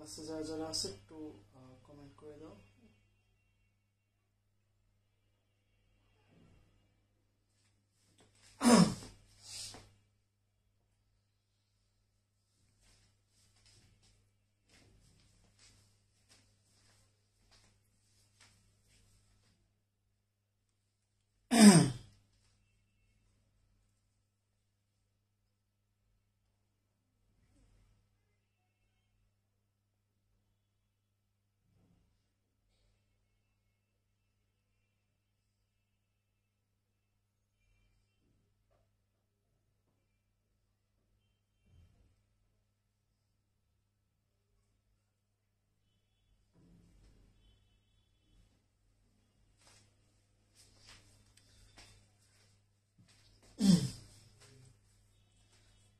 ক্লাসে যারা যারা আছে একটু কমেন্ট করে দাও।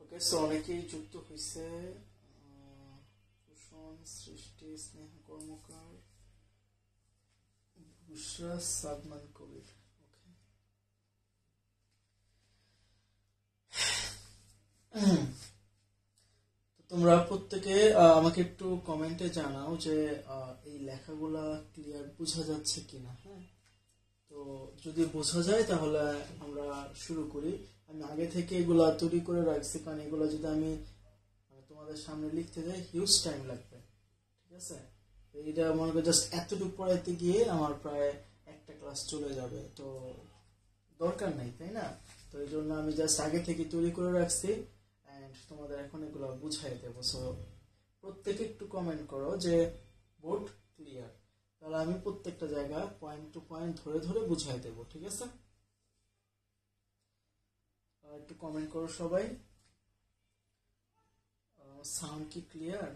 ওকে, সো অনেকেই যুক্ত হয়েছে। কুশন, সৃষ্টি, স্নেহা কর্মকার, বুশরা, সাদমান কবির। ওকে, তোমরা প্রত্যেকে আমাকে একটু কমেন্টে জানাও যে এই লেখাগুলা ক্লিয়ার বোঝা যাচ্ছে কিনা। হ্যাঁ, তো যদি বোঝা যায় তাহলে আমরা শুরু করি। আমি আগে থেকে এগুলা তৈরি করে রাখছি, কারণ এগুলা যদি আমি তোমাদের সামনে লিখতে যাই হিউজ টাইম লাগবে। ঠিক আছে, এটা মনে করি জাস্ট এতটুকু পড়াইতে গিয়ে আমার প্রায় একটা ক্লাস চলে যাবে, তো দরকার নেই, তাই না? তো এই জন্য আমি জাস্ট আগে থেকে তৈরি করে রাখছি অ্যান্ড তোমাদের এখন এগুলো বুঝাই দেবো। সো প্রত্যেকে একটু কমেন্ট করো যে বোর্ড ক্লিয়ার, তাহলে আমি প্রত্যেকটা জায়গা পয়েন্ট টু পয়েন্ট ধরে ধরে বুঝাই দেবো। ঠিক আছে, একটু কমেন্ট করো সবাই। সাউন্ড কি ক্লিয়ার?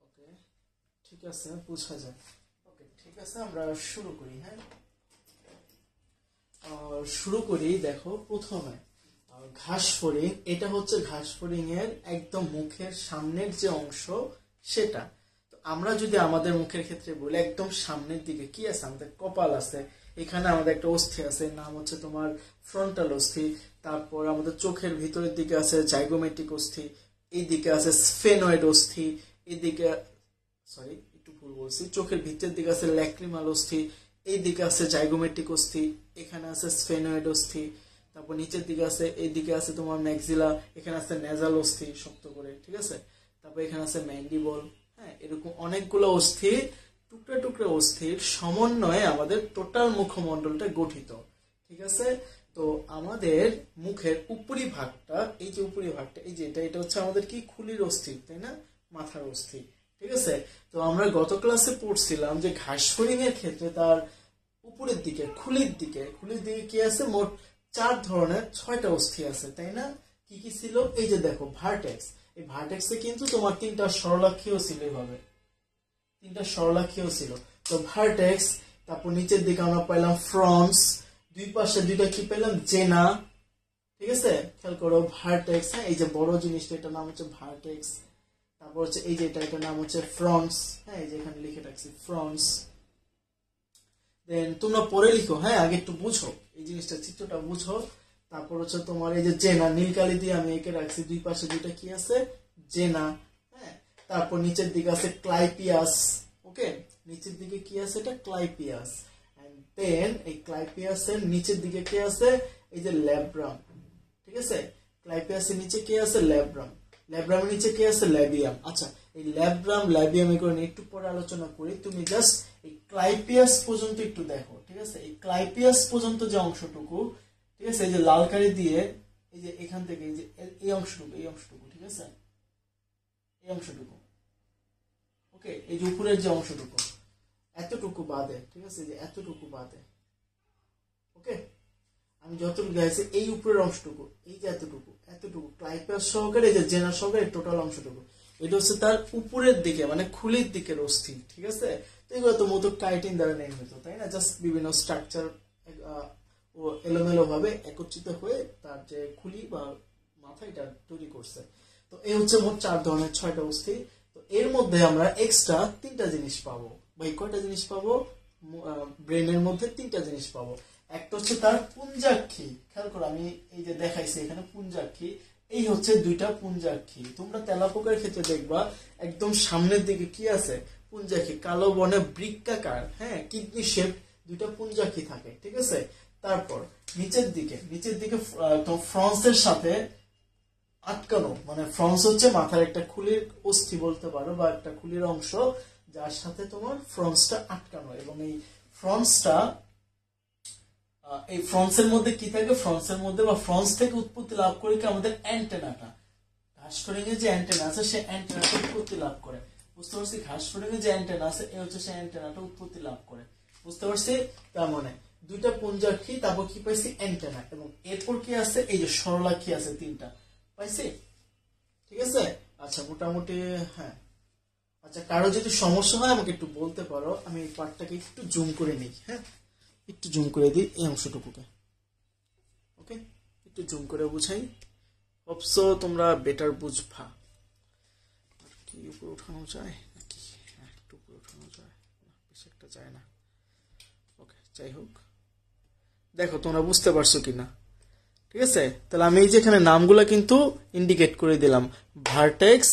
ওকে, ঠিক আছে, বোঝা যায়। ওকে, ঠিক আছে, আমরা শুরু করি। হ্যাঁ, শুরু করি। দেখো, প্রথমে ঘাস ফড়িং, এটা হচ্ছে ঘাস ফড়িং এর একদম মুখের সামনের যে অংশ সেটা। তো আমরা যদি আমাদের মুখের ক্ষেত্রে বলি, একদম সামনের দিকে কি আছে? আমাদের কপাল আছে, এখানে আমাদের একটা অস্থি আছে, নাম হচ্ছে তোমার ফ্রন্টাল অস্থি। তারপর আমাদের চোখের ভিতরের দিকে আছে জাইগোমেট্রিক অস্থি, এইদিকে আছে স্ফেনয়েড অস্থি, এইদিকে, সরি একটু ভুল বলছি, চোখের ভিতরের দিকে আছে ল্যাক্রিমাল অস্থি, এইদিকে আছে জাইগোমেট্রিক অস্থি, এখানে আছে স্ফেনয়েড অস্থি। তারপর নিচের দিকে আছে, এইদিকে আছে তোমার ম্যাক্সিলা, এখানে আছে নেজাল অস্থি শক্ত করে। ঠিক আছে, তারপর এখানে আছে ম্যান্ডিবল। হ্যাঁ, এরকম অনেকগুলো অস্থি, টুকরা টুকরা অস্থির সমন্বয়ে আমাদের টোটাল মুখমণ্ডলটা গঠিত। ঠিক আছে, তো আমাদের মুখের উপরি ভাগটা, এই যে উপরি ভাগটা, এই যে এটা হচ্ছে আমাদের কি খুলির অস্থি, তাই না? মাথার অস্থি। ঠিক আছে, তো আমরা গত ক্লাসে পড়ছিলাম যে ঘাস ফড়িং এর ক্ষেত্রে তার উপরের দিকে খুলির দিকে কি আছে? মোট 4 ধরনের 6টা অস্থি আছে, তাই না? কি কি ছিল? এই যে দেখো, ভার্টেক্স। এই ভার্টেক্সে কিন্তু তোমার 3টা সরলাক্ষীয় ছিল, এভাবে 3টা সরলাক্ষীয় ছিল। তো ভার্টেক্স, তারপর নিচের দিকে আমরা পাইলাম ফ্রন্স, দুই পাশে দুইটা কি পেলাম? জেনা। ঠিক আছে, খেয়াল করো, ভার্টেক্স। হ্যাঁ, এই যে বড় জিনিসটা, এটার নাম হচ্ছে ভার্টেক্স। তারপর হচ্ছে এই যে এটার নাম হচ্ছে ফ্রন্স। হ্যাঁ, এই যে এখানে লিখে রাখছি ফ্রন্স। দেন তোমরা পরে লিখো। হ্যাঁ, আগে একটু বুঝো এই জিনিসটা, চিত্রটা বুঝো। তারপর হচ্ছে তোমার এই যে জেনা, নীলকালি দিয়ে আমি এঁকে রাখছি, দুই পাশে দুইটা কি আছে? জেনা। হ্যাঁ, তারপর নিচের দিকে আছে ক্লাইপিয়াস। ওকে, নিচের দিকে কি আছে? এটা ক্লাইপিয়াস। এন্ড দেন এই ক্লাইপিয়াসের নিচের দিকে কি আছে? এই যে ল্যাব্রাম। ঠিক আছে, ক্লাইপিয়াসের নিচে কি আছে? ল্যাব্রাম। ল্যাব্রামের নিচে কি আছে? ল্যাবিয়াম। আচ্ছা, এই ল্যাব্রাম ল্যাবিয়াম এগুলো নিয়ে একটু পরে আলোচনা করি। তুমি জাস্ট এই ক্লাইপিয়াস পর্যন্ত একটু দেখো। ঠিক আছে, এই ক্লাইপিয়াস পর্যন্ত যে অংশটুকু, ঠিক আছে, এই যে লাল কালি দিয়ে, এই যে এখান থেকে এই যে এই অংশটুকু, ঠিক আছে, এই অংশটুকু। ওকে, এই যে উপরের যে অংশটুকু, এতটুকু বাদে, ঠিক আছে, যে এতটুকু বাদে। ওকে, আমি যতটুকু দেখাচ্ছি এই উপরের অংশটুকু, এই যে এতটুকু ক্লাইপিয়াস সহকারে, এই যে জেনার সহকারে টোটাল অংশটুকু, এটা হচ্ছে তার উপরের দিকে, মানে খুলির দিকের অস্থি। ঠিক আছে, তো এগুলো তো মতো কাইটিন দ্বারা নির্মিত, তাই না? জাস্ট বিভিন্ন স্ট্রাকচার ও এলোমেলো ভাবে একত্রিত হয়ে তার যে খুলি বা মাথা এটা তৈরি করছে। তো এই হচ্ছে মোট 4 ধরনের 6টা অস্থি। তো এর মধ্যে আমরা এক্সট্রা 3টা জিনিস পাবো, ভাই কয়টা জিনিস পাবো? ব্রেনের মধ্যে 3টা জিনিস পাবো। একটা হচ্ছে তার পুঞ্জাক্ষী, খেয়াল করো আমি এই যে দেখাইছি এখানে পুঞ্জাক্ষী, এই হচ্ছে 2টা পুঞ্জাক্ষী। তোমরা তেলাপোকার ক্ষেত্রে দেখবা একদম সামনের দিকে কি আছে? পুঞ্জাক্ষী, কালো বর্ণে বৃক্কাকার, হ্যাঁ, কিডনি শেপ 2টা পুঞ্জাক্ষী থাকে, ঠিক আছে। তারপর নিচের দিকে ফ্রন্সের সাথে আটকানো, মানে ফ্রন্স হচ্ছে মাথার একটা খুলির অস্থি বলতে পারো, বা একটা খুলির অংশ যার সাথে তোমার ফ্রন্সটা আটকানো। এবং এই ফ্রন্সের মধ্যে কি থাকে? ফ্রন্সের মধ্যে বা ফ্রন্স থেকে উৎপত্তি লাভ করে কি আমাদের অ্যান্টেনাটা, ঘাস ফড়িং এর যে অ্যান্টেনা আছে সে অ্যান্টেনাটা উৎপত্তি লাভ করে। বুঝতে পারছি? ঘাস ফড়িং এর যে অ্যান্টেনা আছে এ হচ্ছে সে অ্যান্টেনাটা উৎপত্তি লাভ করে। বুঝতে পারছি? তার মানে 2টা পুঞ্জাক্ষী, তারপর কি পাইছি? অ্যান্টেনা। এবং এরপর কি আছে? এই যে সরলাক্ষী আছে 3টা, পাইছি? ঠিক আছে। আচ্ছা, মোটামুটি হ্যাঁ। আচ্ছা, কারো যদি সমস্যা হয় আমাকে একটু বলতে পারো, আমি এই পার্টটাকে একটু জুম করে নিই। হ্যাঁ, একটু জুম করে দিই এই অংশটুকুকে। ওকে, একটু জুম করে বুঝাই, হোপসো তোমরা বেটার বুঝবা। কি উপরে উঠানো যায় নাকি? একটু উপরে উঠানো যায়, বেশি একটা যায় না। ওকে, যাই হোক, দেখো তোমরা বুঝতে পারছো কিনা। ঠিক আছে, তাহলে আমি এই যে এখানে নামগুলা কিন্তু ইন্ডিকেট করে দিলাম। ভার্টেক্স,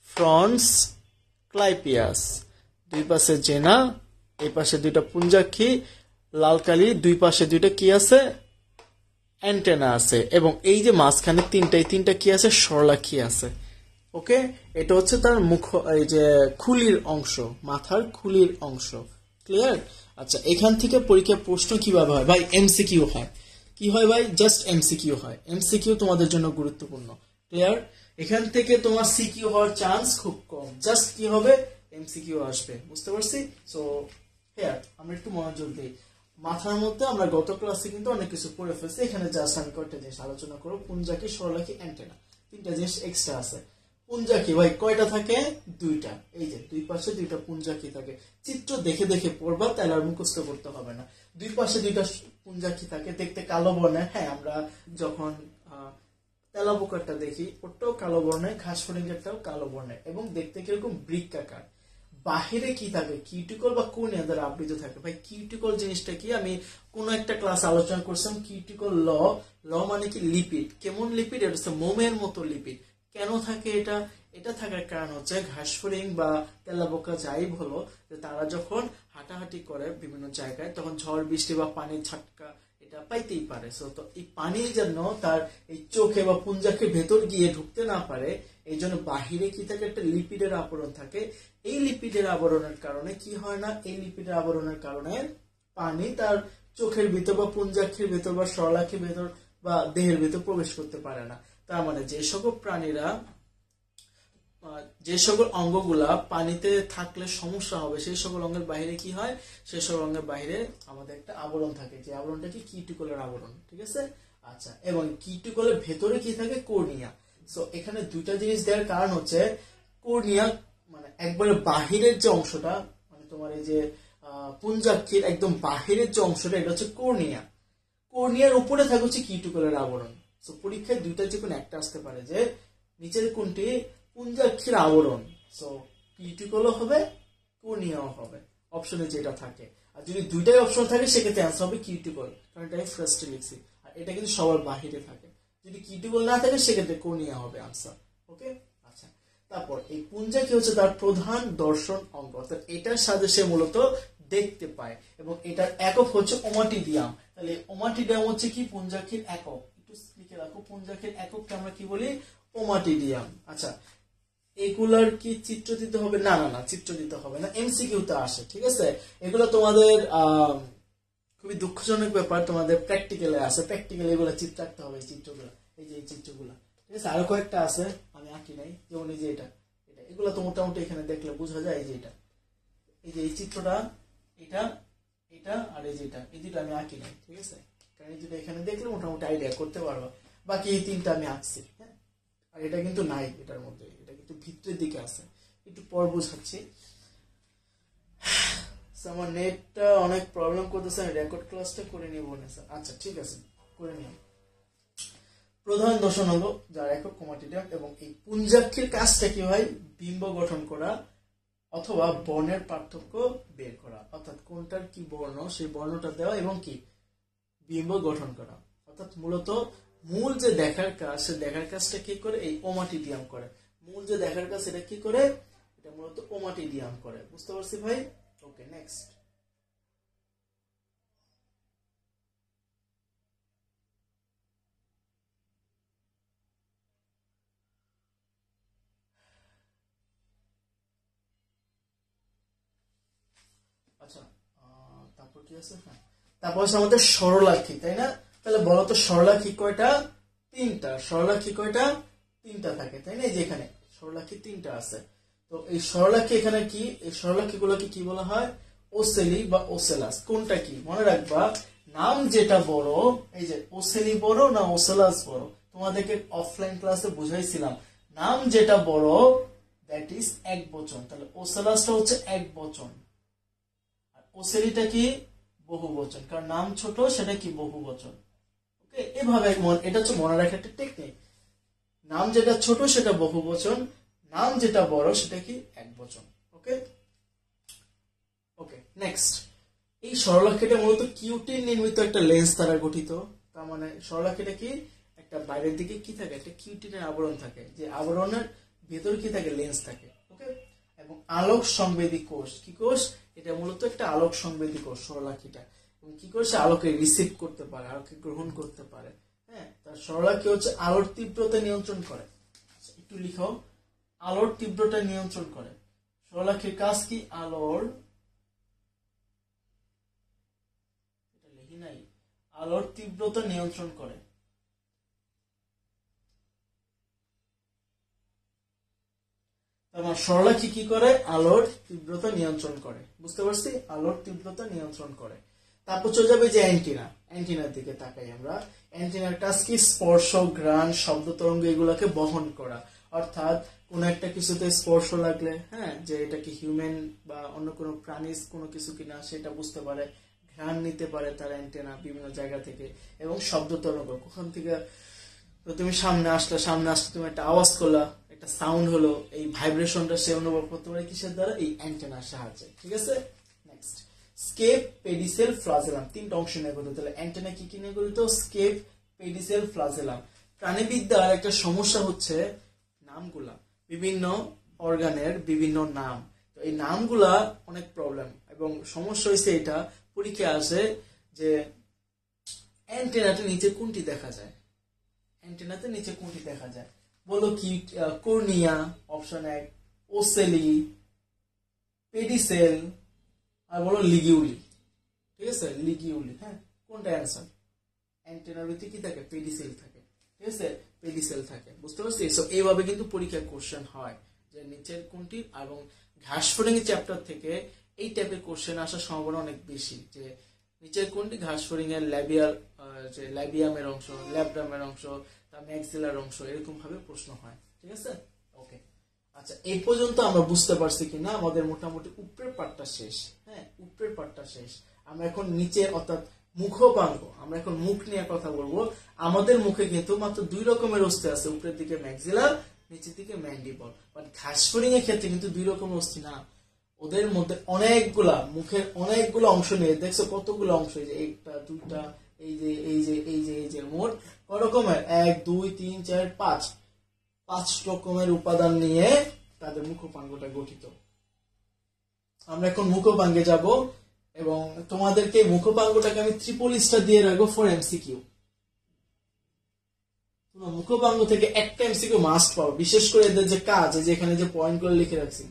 ফ্রন্স, ক্লাইপিয়াস, 2 পাশে জেনা, এই পাশে 2টা পুঞ্জাক্ষী, লাল কালি, 2 পাশে 2টা কি আছে? অ্যান্টেনা আছে। এবং এই যে মাঝখানে 3টা কি আছে? সরলাক্ষী আছে। ওকে, এটা হচ্ছে তার মুখ, এই যে খুলির অংশ, মাথার খুলির অংশ। ক্লিয়ার? আচ্ছা, এখান থেকে পরীক্ষা প্রশ্ন কিভাবে হয় ভাই? এমসিকিউ হয়। কি হয় ভাই? জাস্ট এমসিকিউ হয়। এমসিকিউ তোমাদের জন্য গুরুত্বপূর্ণ। ক্লিয়ার? এখান থেকে তোমার সিকিউ হওয়ার চান্স খুব কম, জাস্ট কি হবে? এমসিকিউ আসবে। বুঝতে পারছি? সো হেয়ার আমরা একটু মনোযোগ দিই। মাথার মধ্যে আমরা গত ক্লাসে কিন্তু অনেক কিছু পড়ে ফেলছি, এখানে জাস্ট আমি কয়েকটা জিনিস আলোচনা করবো। পুঞ্জাক্ষী, সরলাক্ষী, অ্যান্টেনা, 3টা জিনিস এক্সট্রা আছে। পুঞ্জাক্ষী ভাই কয়টা থাকে? 2টা। এই যে 2 পাশে 2টা পুঞ্জাক্ষী থাকে। চিত্র দেখে দেখে পড়বা, তাহলে আর মুখস্থ করতে হবে না। 2 পাশে 2টা পুঞ্জাক্ষী থাকে, দেখতে কালো বর্ণের। হ্যাঁ, আমরা যখন তেলাপোকাটা দেখি ওটাও কালো বর্ণের, ঘাস ফড়িংটাও কালো বর্ণের, এবং দেখতে কিরকম? বৃক্কাকার। বাহিরে কি থাকে? কিউটিকল বা কোনিয়া দ্বারা আবৃত থাকে। ভাই কিউটিকল জিনিসটা কি? আমি কোন একটা ক্লাস আলোচনা করছিলাম। কিউটিকল ল মানে কি? লিপিড। কেমন লিপিড? এটা হচ্ছে মোমের মতো লিপিড। কেন থাকে এটা? এটা থাকার কারণ হচ্ছে ঘাস ফড়িং বা তেলাপোকা যাই বলো, যে তারা যখন হাঁটাহাঁটি করে বিভিন্ন জায়গায়, তখন ঝড় বৃষ্টি বা পানির ঝাটকা এটা পাইতেই পারে। তো এই পানি যেন তার এই চোখে বা পুঞ্জাক্ষের ভেতর গিয়ে ঢুকতে না পারে, এই জন্য বাহিরে কি থাকে? একটা লিপিডের আবরণ থাকে। এই লিপিডের আবরণের কারণে কি হয় না? এই লিপিডের আবরণের কারণে পানি তার চোখের ভিতর বা পুঞ্জাক্ষের ভেতর বা সরলাক্ষের ভেতর বা দেহের ভেতর প্রবেশ করতে পারে না। তার মানে যে সকল প্রাণীরা, যে সকল অঙ্গগুলা পানিতে থাকলে সমস্যা হবে, সেই সকল অঙ্গের বাইরে কি হয়? সেই সকল অঙ্গের বাইরে আমাদের একটা আবরণ থাকে, যে আবরণটা কি? কিউটিকলের আবরণ। ঠিক আছে। আচ্ছা, এবং কিউটিকলের ভেতরে কি থাকে? কর্নিয়া। সো এখানে 2টা জিনিস দেওয়ার কারণ হচ্ছে কর্নিয়া মানে একবারে বাহিরের যে অংশটা, মানে তোমার এই যে পুঞ্জাক্ষীর একদম বাহিরের যে অংশটা, এটা হচ্ছে কর্নিয়া। কর্নিয়ার উপরে থাকে হচ্ছে কিউটিকলের আবরণ। সো পরীক্ষায় 2টা যে কোনো একটা আসতে পারে, যে নিচের কোনটি? পুঞ্জাক্ষীর আবরণ। সো কিউটিকলও হবে, কর্নিয়াও হবে, অপশনে যেটা থাকে। আর যদি 2টাই অপশন থাকে সেক্ষেত্রে অ্যান্সার হবে কিউটিকল, কারণ এটা আমি ফার্স্টে লিখছি। আর এটা কিন্তু সবার বাহিরে থাকে। যদি কিউটিকল না থাকে সেক্ষেত্রে কর্নিয়া হবে আনসার। ওকে। আচ্ছা, তারপর এই পুঞ্জাক্ষী হচ্ছে তার প্রধান দর্শন অঙ্গ, অর্থাৎ এটার সাথে সে মূলত দেখতে পায়। এবং এটার একক হচ্ছে ওমাটিডিয়াম। তাহলে ওমাটিডিয়াম হচ্ছে কি? পুঞ্জাক্ষীর একক। একটু লিখে রাখো, পুঞ্জাক্ষীর একককে আমরা কি বলি? ওমাটিডিয়াম। আচ্ছা, এগুলার কি চিত্র দিতে হবে? না না না, চিত্র দিতে হবে না, এমসিকিউতে আসে। ঠিক আছে, এগুলো তোমাদের খুবই দুঃখজনক ব্যাপার, তোমাদের প্র্যাকটিক্যালে আসে। প্র্যাকটিক্যালে এগুলো চিত্র আঁকতে হবে, এই চিত্রগুলো, এই যে এই চিত্রগুলো। ঠিক আছে, আরো কয়েকটা আছে আমি আঁকি নাই, যেমন এই যে এটা, এগুলো তো মোটামুটি এখানে দেখলে বোঝা যায়। এই যে এটা, এই যে এই চিত্রটা, এটা এটা আর এই যেটা, এই দুটো আমি আঁকি নাই। ঠিক আছে, কারণ এই দুটো এখানে দেখলে মোটামুটি আইডিয়া করতে পারবো। বাকি এই 3টা আমি আঁকছি। হ্যাঁ, আর এটা কিন্তু নাই এটার মধ্যে, এটা কিন্তু ভিতরের দিকে আছে। একটু পর বুঝাচ্ছি। আমার নেটটা অনেক প্রবলেম করতেছে, আমি রেকর্ড ক্লাসটা করে নিব না স্যার। আচ্ছা ঠিক আছে, করে নিব। প্রধান দর্শন অঙ্গ যার একক ওমাটিডিয়াম। এবং এই পুঞ্জাক্ষীর কাজটা কি হয়? বিম্ব গঠন করা, অথবা বর্ণের পার্থক্য বের করা, অর্থাৎ কোনটার কি বর্ণ সেই বর্ণটা দেওয়া এবং কি বিম্ব গঠন করা। অর্থাৎ মূলত মূল যে দেখার কাজ সে দেখার কাজটা কি করে এই ওমাটিডিয়াম করে। মূল যে দেখার কাজ এটা কি করে, এটা মূলত ওমাটিডিয়াম করে। বুঝতে পারছি ভাই? ওকে, নেক্সট। আচ্ছা, তারপর কি আছে? হ্যাঁ, তারপর আছে আমাদের সরলাক্ষী, তাই না? তাহলে বলো তো সরলাক্ষী কয়টা? তিনটা। সরলাক্ষী কয়টা? তিনটা থাকে, তাই না? এই যে এখানে সরলাক্ষী তিনটা আছে। তো এই সরলাক্ষী এখানে কি, এই সরলাক্ষী গুলোকে কি বলা হয়? ওসেলি বা ওসেলাস। কোনটা কি মনে রাখবা, নাম যেটা বড়, এই যে ওসেলি বড় না ওসেলাস বড়, তোমাদেরকে অফলাইন ক্লাসে বুঝাইছিলাম। নাম যেটা বড় দ্যাট ইজ এক বচন, তাহলে ওসেলাসটা হচ্ছে এক বচন, ওসেলিটা কি বহু বচন, কারণ নাম ছোট সেটা কি বহু বচন। ওকে, এভাবে এটা হচ্ছে মনে রাখার একটা টেকনিক। নাম যেটা ছোট সেটা বহু বচন, নাম যেটা বড় সেটা কি এক বচন। ওকে ওকে, নেক্সট। এই সরলাক্ষীটা মূলত কিউটিন নির্মিত একটা লেন্স দ্বারা গঠিত। তার মানে সরলাক্ষীটা কি একটা বাইরের দিকে কি থাকে, একটা কিউটিনের আবরণ থাকে, যে আবরণের ভেতর কি থাকে, লেন্স থাকে। ওকে, এবং আলোক সংবেদী কোষ, কি কোষ? এটা মূলত একটা আলোক সংবেদী কোষ সরলাক্ষীটা। এবং কি করছে, আলোকে রিসিভ করতে পারে, আলোকে গ্রহণ করতে পারে। হ্যাঁ, তার সরলাক্ষী হচ্ছে আলোর তীব্রতা নিয়ন্ত্রণ করে। একটু লিখো, আলোর তীব্রতা নিয়ন্ত্রণ করে। সরলাক্ষীর কাজ কি? আলোর, এটা লিখি নাই, আলোর তীব্রতা নিয়ন্ত্রণ করে। সরলাক্ষী কি করে? আলোর তীব্রতা নিয়ন্ত্রণ করে। বুঝতে পারছি? আলোর তীব্রতা নিয়ন্ত্রণ করে। তারপর চলে যাবে যে অ্যান্টিনা। অ্যান্টিনার দিকে তাকাই আমরা। অ্যান্টিনার কাজ কি? স্পর্শ, ঘ্রাণ, শব্দ তরঙ্গ এগুলোকে বহন করা। অর্থাৎ কোন একটা কিছুতে স্পর্শ লাগলে, হ্যাঁ, যে এটা কি হিউম্যান বা অন্য কোনো প্রাণীর কোনো কিছু কিনা সেটা বুঝতে পারে। ঘ্রাণ নিতে পারে তার অ্যান্টেনা বিভিন্ন জায়গা থেকে। এবং শব্দ তরঙ্গ, কোথান থেকে তুমি সামনে আসলে তুমি একটা আওয়াজ করলা, একটা সাউন্ড হলো, এই ভাইব্রেশনটা সে অনুভব করতে পারে কিসের দ্বারা? এই অ্যান্টেনার সাহায্যে। ঠিক আছে, নেক্সট। স্কেপ, পেডিসেল, ফ্লাজেলাম, তিনটা অংশ নিয়ে গঠিত। তাহলে অ্যান্টেনা কি কি নিয়ে গঠিত? Escape, pedicel, ফ্লাজেলাম। প্রাণীবিদ্যার একটা সমস্যা হচ্ছে নামগুলা, বিভিন্ন অর্গানের বিভিন্ন নাম। তো এই নামগুলা অনেক প্রবলেম, এবং সমস্যা হয়েছে এটা পরীক্ষা আসে যে অ্যান্টেনাটা নিচে কোনটি দেখা যায়, অ্যান্টেনাতে নিচে কোনটি দেখা যায়? বলো কি? কর্নিয়া অপশন 1, ওসেলি, পেডিসেল, আর বলো লিগিউলি। ঠিক আছে, লিগিউলি। হ্যাঁ, কোনটা অ্যান্সার? অ্যান্টেনার ভিতরে কি থাকে? পেডিসেল থাকে। ঠিক আছে, পেডিসেল থাকে। বুঝতে পারছি? সো এইভাবে কিন্তু পরীক্ষায় কোশ্চেন হয় যে নিচের কোনটি, এবং ঘাসফড়িং চ্যাপ্টার থেকে এই টাইপের কোশ্চেন আসার সম্ভাবনা অনেক বেশি, যে নিচের কোনটি ঘাসফড়িং এর ল্যাবিয়াল, যে ল্যাবিয়ামের অংশ, ল্যাবডামের অংশ, তার ম্যাক্সিলার অংশ, এরকম ভাবে প্রশ্ন হয়। ঠিক আছে, ওকে। আচ্ছা, এই পর্যন্ত আমরা বুঝতে পারছি কিনা আমাদের মোটামুটি উপরের পার্টটা শেষ। হ্যাঁ, উপরের পার্টটা শেষ। আমরা এখন নিচে, অর্থাৎ মুখপাঙ্গ, আমরা এখন মুখ নিয়ে কথা বলবো। আমাদের মুখে কিন্তু মাত্র 2 রকমের অস্থি আছে, উপরের দিকে ম্যাক্সিলার, নিচের দিকে ম্যান্ডিবল। বাট ঘাসফড়িং এর ক্ষেত্রে কিন্তু 2 রকমের অস্থি না, ওদের মধ্যে অনেকগুলা, মুখের অনেকগুলো অংশ নিয়ে, দেখছো কতগুলো অংশ, এই যে একটা, দুইটা, এই যে এই যে এই যে এই যে মোট কত রকমের? 1 2 3 4 5 রকমের উপাদান নিয়ে তাদের মুখপাঙ্গটা গঠিত। আমরা এখন মুখপাঙ্গে যাব, এবং তোমাদেরকে মুখপাঙ্গটাকে আমি ট্রিপল স্টার দিয়ে রাখবো ফর এমসিকিউ। তোমরা মুখপাঙ্গ থেকে একটা এমসিকিউ মাস্ট পাবো, বিশেষ করে এদের যে কাজ, যে এখানে যে পয়েন্টগুলো লিখে রাখছি,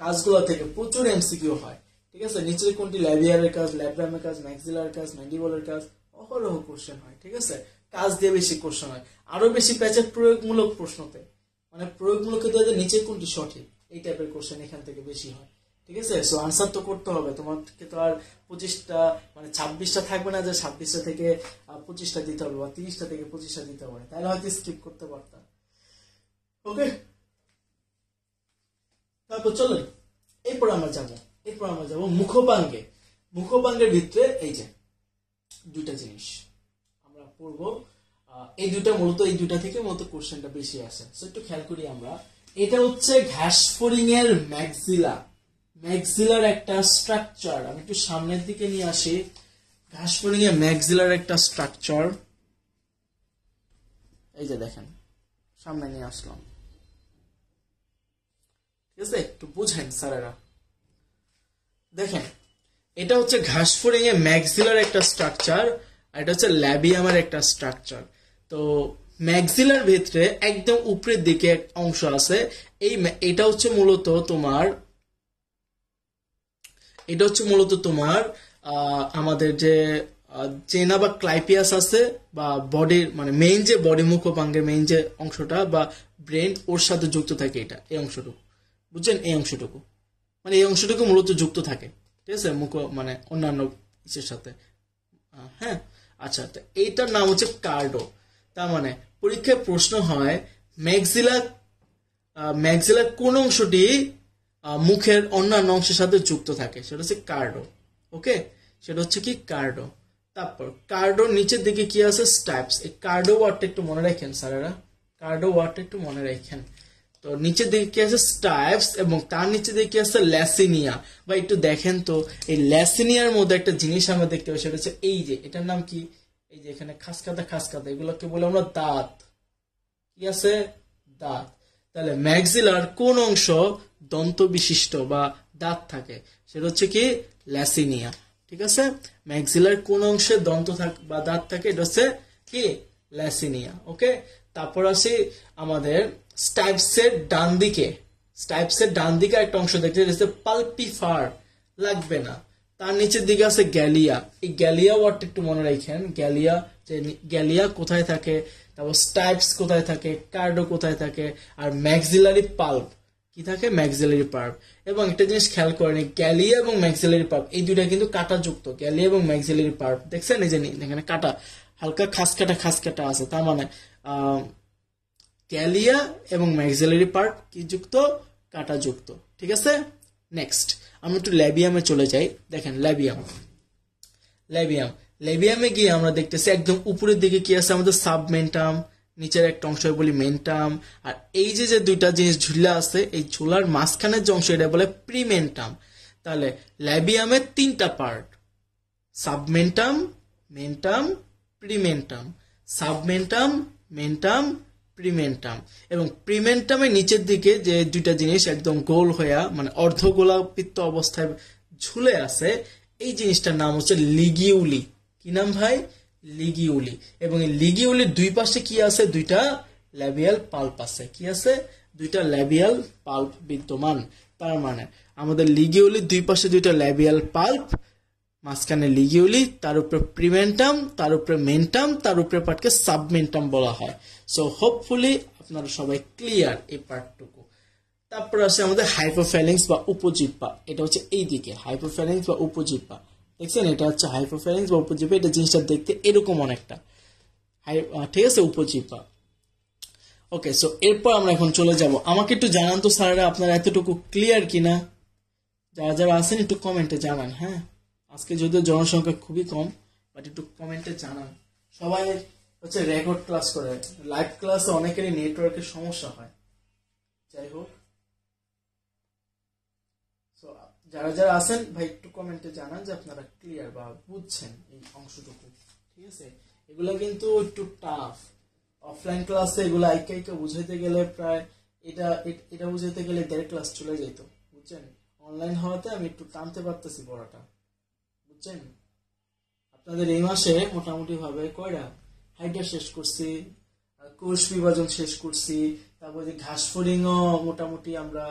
কাজগুলো থেকে প্রচুর এমসিকিউ হয়। ঠিক আছে, নিচের কোনটি ল্যাবিয়ারের কাজ, ল্যাবডামের কাজ, ম্যাক্সিলার কাজ, ম্যান্ডিবলের কাজ, অহরহ কোশ্চেন হয়। ঠিক আছে, কাজ দিয়ে বেশি কোশ্চেন হয়, আরো বেশি প্যাচের প্রয়োগমূলক প্রশ্নতে, মানে প্রয়োগমূলক নিচের কোনটি সঠিক, এই টাইপের কোশ্চেন এখান থেকে বেশি হয়। ঠিক আছে, সো আনসার তো করতে হবে, তোমাকে তো আর 25টা মানে 26টা থাকবে না যে 26টা থেকে 25টা দিতে হবে, বা 30টা থেকে 25টা দিতে হবে, তাহলে হয়তো স্কিপ করতে পারতাম। ওকে, তারপর চলেন এরপর আমরা যাব মুখপাঙ্গে। মুখপাঙ্গের ভিতরে এই যে 2টা জিনিস আমরা পড়বো, এই দুটা মূলত, এই দুটা থেকে মূলত কোশ্চেনটা বেশি আসে। সো একটু খেয়াল করি আমরা, এটা হচ্ছে ঘাস ফড়িং এর ম্যাক্সিলা, ম্যাক্সিলার একটা স্ট্রাকচার। আমি একটু সামনের দিকে নিয়ে আসি। ঘাস ফড়িং এর ম্যাক্সিলার একটা স্ট্রাকচার, এই যে দেখেন, সামনে নিয়ে আসলাম, ঠিক আছে? একটু বুঝেন স্যারেরা, দেখেন এটা হচ্ছে ঘাস ফড়িং এর ম্যাক্সিলার একটা স্ট্রাকচার, আর এটা হচ্ছে ল্যাবিয়ামের একটা স্ট্রাকচার। তো ম্যাক্সিলার ভিতরে একদম উপরের দিকে এক অংশ আছে, এটা হচ্ছে মূলত তোমার, এটা হচ্ছে মূলত তোমার আমাদের যে চেনা বা ক্লাইপিয়াস আছে, বা বডির মানে মেইন যে বডি মুখোপাঙ্গের মেইন যে অংশটা বা ব্রেন, ওর সাথে যুক্ত থাকে এটা, এই অংশটুকু, বুঝছেন? এই অংশটুকু মানে এই অংশটুকু মূলত যুক্ত থাকে, ঠিক আছে, মুখ মানে অন্যান্য কিছুর সাথে। হ্যাঁ, আচ্ছা, তো এইটার নাম হচ্ছে কার্ডো। তার মানে পরীক্ষায় প্রশ্ন হয় ম্যাক্সিলার, ম্যাক্সিলার কোন অংশটি মুখের অন্যান্য অংশের সাথে যুক্ত থাকে, সেটা হচ্ছে কার্ডো। ওকে, সেটা হচ্ছে কি কার্ডো। তারপর কার্ডোর নিচের দিকে কি আছে? স্টাইপস। এই কার্ডো ওয়ার্ডটা একটু মনে রাখেন স্যারেরা, কার্ডো ওয়ার্ডটা একটু মনে রাখেন। তো নিচের দিকে কি আছে? স্টাইপস, এবং তার নিচে দিকে কি আছে? ল্যাসিনিয়া। বা একটু দেখেন তো, এই ল্যাসিনিয়ার মধ্যে একটা জিনিস আমরা দেখতে পাই, সেটা হচ্ছে এই যে, এটার নাম কি? এই যে এখানে খাসকাদা খাসকাদা, এগুলোকে বলে আমরা দাঁত। কি আছে? দাঁত। তাহলে ম্যাক্সিলার কোন অংশ দন্ত বিশিষ্ট বা দাঁত থাকে, সেটা হচ্ছে কি? ল্যাসিনিয়া। ঠিক আছে, ম্যাক্সিলার কোন অংশে দন্ত থাকে বা দাঁত থাকে, এটা হচ্ছে কি? ল্যাসিনিয়া। ওকে, তারপর আসি আমাদের স্টাইপসের ডান দিকে। স্টাইপসের ডান দিকে একটা অংশ দেখতে হচ্ছে পালপিফার, লাগবে না। তার নিচের দিকে আছে গ্যালিয়া। এই গ্যালিয়া ওয়ার্ডটা একটু মনে রাখেন, গ্যালিয়া, যে গ্যালিয়া কোথায় থাকে, তারপর স্টাইপস কোথায় থাকে, কার্ডো কোথায় থাকে, আর ম্যাক্সিলারি পাল্প কি থাকে? Maxillary pulp. এবং একটা জিনিস খেয়াল করেন, গ্যালিয়া এবং ম্যাক্সিলারি পাল্প এই দুইটা কিন্তু কাটা যুক্ত। গ্যালিয়া এবং ম্যাক্সিলারি পাল্প দেখছেন, এই যে এখানে কাটা, হালকা খাস কাটা আছে, তার মানে গ্যালিয়া এবং ম্যাক্সিলারি পাল্প কি যুক্ত? কাটা যুক্ত। ঠিক আছে, নেক্সট আমরা একটু ল্যাবিয়ামে চলে যাই। দেখেন ল্যাবিয়াম, ল্যাবিয়াম, ল্যাবিয়ামে গিয়ে আমরা দেখতেছি একদম উপরের দিকে কি আছে? আমাদের সাবমেন্টাম, নিচের একটা অংশ বলি মেন্টাম, আর এই যে যে দুইটা জিনিস ঝুলা আছে, এই ঝুলার মাঝখানের যে অংশ, এটা বলে প্রিমেন্টাম। তাহলে ল্যাবিয়ামের তিনটা পার্ট: সাবমেন্টাম, মেন্টাম, প্রিমেন্টাম। সাবমেন্টাম, মেন্টাম, প্রিমেন্টাম। এবং প্রিমেন্টামের নিচের দিকে যে দুইটা জিনিস একদম গোল হইয়া মানে অর্ধগোলাকৃত অবস্থায় ঝুলে আছে, এই জিনিসটার নাম হচ্ছে লিগিউলি। কি নাম ভাই? লিগিউলি। এবং এই লিগিউলির দুই পাশে কি আছে? দুইটা ল্যাবিয়াল পাল্প আছে। কি আছে? দুইটা ল্যাবিয়াল পাল্প বিদ্যমান। তার মানে আমাদের লিগিউলির দুই পাশে দুইটা ল্যাবিয়াল পাল্প, মাঝখানে লিগিউলি, তার উপরে প্রিমেন্টাম, তার উপরে মেন্টাম, তার উপরে পার্টকে সাবমেন্টাম বলা হয়। সো হোপফুলি আপনারা সবাই ক্লিয়ার এই পার্টটুকু। তারপর আসে আমাদের হাইপোফ্যালিংস বা উপজিহ্বা। এটা হচ্ছে এই দিকে হাইপোফ্যালিংস বা উপজিহ্বা, দেখছেন? এটা হচ্ছে হাইপোফ্যালিংস বা উপজিহ্বা। এটা জিনিসটা দেখতে এরকম অনেকটা, ঠিক আছে, উপজিহ্বা। ওকে, সো এরপর আমরা এখন চলে যাব। আমাকে একটু জানান তো স্যারেরা, আপনারা এতটুকু ক্লিয়ার কিনা? যারা যারা আছেন একটু কমেন্টে জানান। হ্যাঁ, আজকে যদিও জনসংখ্যা খুবই কম, বাট একটু কমেন্টে জানান। সবাই হচ্ছে রেকর্ড ক্লাস করে, লাইভ ক্লাসে অনেকেরই নেটওয়ার্কের সমস্যা হয়। যাই হোক, যারা যারা আছেন ভাই একটু কমেন্টে জানান যে আপনারা ক্লিয়ার বা বুঝছেন এই অংশটুকু। ঠিক আছে, এগুলা কিন্তু একটু টাফ। অফলাইন ক্লাসে এগুলো আইকা আইকা বুঝাইতে গেলে প্রায় এটা বুঝাইতে গেলে 1.5 ক্লাস চলে যেত, বুঝছেন? অনলাইন হওয়াতে আমি একটু টানতে পারতেছি পড়াটা, বুঝছেন? আপনাদের এই মাসে মোটামুটি ভাবে কয়টা হাইডা শেষ করছি, কোষ বিভাজন শেষ করছি, তারপর যে ঘাস ফড়িংও মোটামুটি আমরা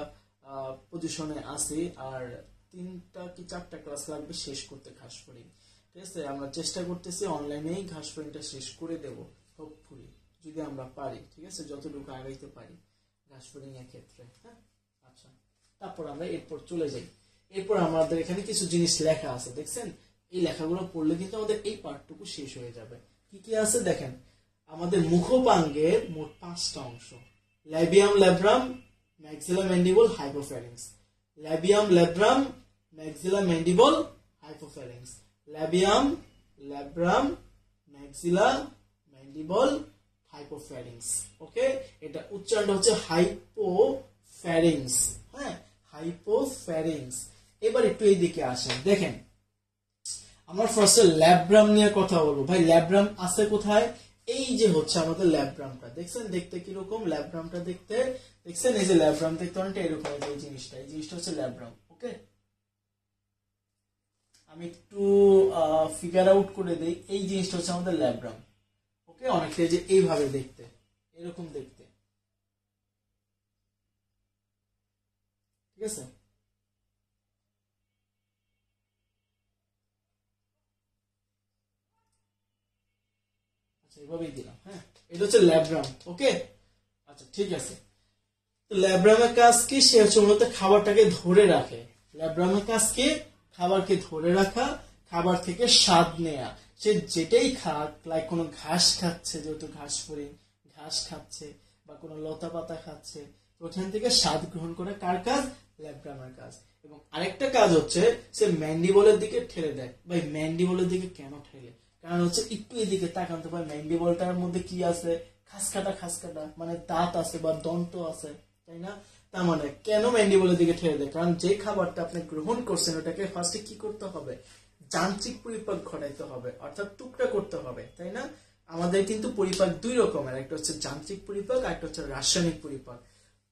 পজিশনে আছি, আর 3টা কি 4টা ক্লাস লাগবে শেষ করতে ঘাস ফড়িং। ঠিক আছে, আমরা চেষ্টা করতেছি অনলাইনেই ঘাস ফড়িংটা শেষ করে দেব হোপফুলি, যদি আমরা পারি। ঠিক আছে, যতটুকু আগাইতে পারি ঘাস ফড়িং এর ক্ষেত্রে। হ্যাঁ, আচ্ছা, তারপর আমরা এরপর চলে যাই। এরপর আমাদের এখানে কিছু জিনিস লেখা আছে, দেখছেন? এই লেখাগুলো পড়লে কিন্তু আমাদের এই পার্টটুকু শেষ হয়ে যাবে। কি কি আছে দেখেন, আমাদের মুখোপাঙ্গের মোট 5টা অংশ: labium, labrum, maxilla, mandible, hypopharynx. Labium, labrum, maxilla, mandible, hypopharynx. Labium, labrum, maxilla, mandible, hypopharynx. Okay, এটা উচ্চারণটা হচ্ছে হাইপোফ্যারিংস। হ্যাঁ, হাইপোফ্যারিংস। এবার একটু এইদিকে আসেন, দেখেন আমরা ফার্স্টে ল্যাব্রাম নিয়ে কথা বলবো। ভাই ল্যাব্রাম আছে কোথায়? এই যে হচ্ছে আমাদের ল্যাব্রামটা, দেখছেন দেখতে কিরকম ল্যাব্রামটা দেখতে, দেখছেন এই যে ল্যাব্রাম দেখতে অনেকটা এরকম, এই জিনিসটা হচ্ছে ল্যাব্রাম। ওকে, আমি একটু ফিগার আউট করে দেই, এই জিনিসটা হচ্ছে আমাদের ল্যাব্রাম। ওকে, অনেকটা যে এইভাবে দেখতে, এরকম দেখতে, ঠিক আছে। আচ্ছা এইভাবেই দিলাম। হ্যাঁ, এটা হচ্ছে ল্যাব্রাম। ওকে, আচ্ছা ঠিক আছে। ল্যাব্রামের কাজ কি? সে হচ্ছে মূলত খাবারটাকে ধরে রাখে। ল্যাব্রামের কাজ কি? খাবারকে ধরে রাখা, খাবার থেকে স্বাদ নেয়া। সে যেটাই খাক, লাইক কোনো ঘাস খাচ্ছে, যেহেতু ঘাস ফড়িং ঘাস খাচ্ছে বা কোনো লতা পাতা খাচ্ছে, ওখান থেকে স্বাদ গ্রহণ করে। কার কাজ? ল্যাব্রামের কাজ। এবং আরেকটা কাজ হচ্ছে সে ম্যান্ডিবলের দিকে ঠেলে দেয়। ভাই ম্যান্ডিবলের দিকে কেন ঠেলে? কারণ হচ্ছে একটু এদিকে তাকান তো ভাই, ম্যান্ডিবলটার মধ্যে কি আছে? খাসকাটা মানে দাঁত আছে বা দন্ত আছে, তাই না? তার মানে কেন ম্যান্ডিবলের দিকে ঠেলে দেয়? কারণ যে খাবারটা আপনি গ্রহণ করছেন ওটাকে ফার্স্টে কি করতে হবে? যান্ত্রিক পরিপাক ঘটাইতে হবে, অর্থাৎ টুকরা করতে হবে, তাই না? আমাদের কিন্তু পরিপাক দুই রকমের, একটা হচ্ছে যান্ত্রিক পরিপাক আর একটা হচ্ছে রাসায়নিক পরিপাক।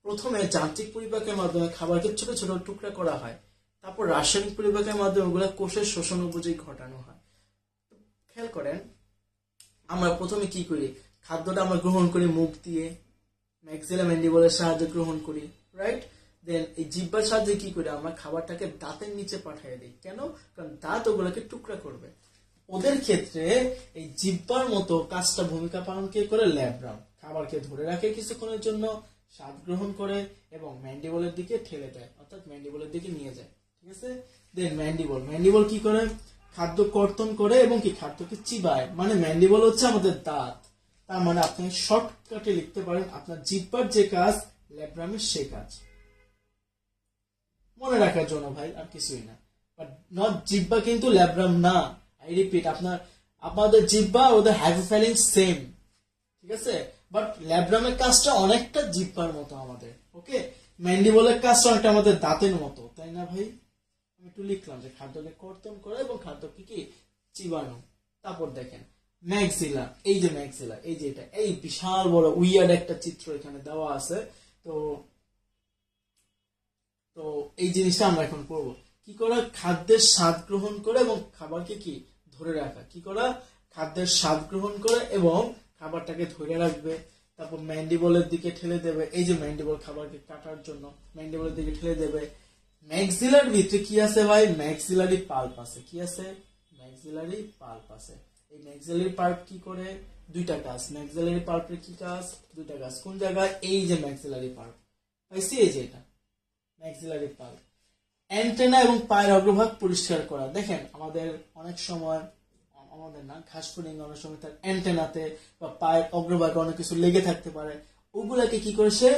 প্রথমে যান্ত্রিক পরিপাকের মাধ্যমে খাবারকে ছোট ছোট টুকরা করা হয়, তারপর রাসায়নিক পরিপাকের মাধ্যমে ওগুলা কোষের শোষণ উপযোগী ঘটানো হয়। খেয়াল করেন, আমরা প্রথমে কি করি? খাদ্যটা আমরা গ্রহণ করি মুখ দিয়ে, ম্যাক্সিলা ম্যান্ডিবলের সাহায্যে গ্রহণ করি, রাইট? দেন এই জিহ্বার সাহায্যে কি করি? আমরা খাবারটাকে দাঁতের নিচে পাঠিয়ে দিই। কেন? কারণ দাঁত ওগুলোকে টুকরা করবে। ওদের ক্ষেত্রে এই জিহ্বার মতো কাজটা ভূমিকা পালন কে করে? ল্যাব্রাম। খাবারকে ধরে রাখে কিছুক্ষণের জন্য, স্বাদ গ্রহণ করে এবং ম্যান্ডিবলের দিকে ঠেলে দেয়, অর্থাৎ ম্যান্ডিবলের দিকে নিয়ে যায়, ঠিক আছে। দেন ম্যান্ডিবল কি করে? খাদ্য কর্তন করে এবং কি খাদ্যকে চিবায়। মানে ম্যান্ডিবল হচ্ছে আমাদের দাঁত। তার মানে আপনি শর্টকাটে লিখতে পারেন আপনার জিহ্বার যে কাজ, ল্যাব্রামের সে কাজ। মনে রাখার জন্য ভাই, আর কিছুই না। বাট নট জিহ্বা কিন্তু ল্যাব্রাম না। আই রিপিট, আপনাদের জিহ্বা ওদের হাইপোফ্যারিং সেম, ঠিক আছে। বাট ল্যাব্রামের কাজটা অনেকটা জিহ্বার মতো আমাদের। ওকে, ম্যান্ডিবলের কাজটা অনেকটা আমাদের দাঁতের মতো, তাই না ভাই? আমি একটু লিখলাম যে খাদ্যকে কর্তন করে এবং খাদ্যকে কি চিবানো। তারপর দেখেন ম্যাক্সিলা, এই যে ম্যাক্সিলা, এই যে এটা, এই বিশাল বড় উইয়ার্ড একটা চিত্র এখানে দেওয়া আছে। তো তো এই জিনিসটা আমরা এখন করবো। কি করা? খাদ্যের স্বাদ গ্রহণ করে এবং খাবারকে কি ধরে রাখা। কি করা? খাদ্যের স্বাদ গ্রহণ করে এবং খাবারটাকে ধরে রাখবে। তারপর ম্যান্ডিবলের দিকে ঠেলে দেবে। এই যে ম্যান্ডিবল খাবারকে কাটার জন্য ম্যান্ডিবলের দিকে ঠেলে দেবে। ম্যাক্সিলার ভিতরে কি আছে ভাই? ম্যাক্সিলারি পাল্প আছে। কি আছে? ম্যাক্সিলারি পাল্প আছে। এই ম্যাক্সিলারি পাল্প কি করে? দুইটা কাজ। ম্যাক্সিলারি পাল্পের কি কাজ? দুইটা কাজ। কোন জায়গায়? এই যে ম্যাক্সিলারি পাল্প পাইছি, এই যে এটা ম্যাক্সিলারি পাল্প। অ্যান্টেনা এবং পায়ের অগ্রভাগ পরিষ্কার করা। দেখেন আমাদের অনেক সময়, আমাদের না, ঘাস ফড়িং অনেক সময় তার অ্যান্টেনাতে বা পায়ের অগ্রভাগে অনেক কিছু লেগে থাকতে পারে। ওগুলাকে কি করেছে?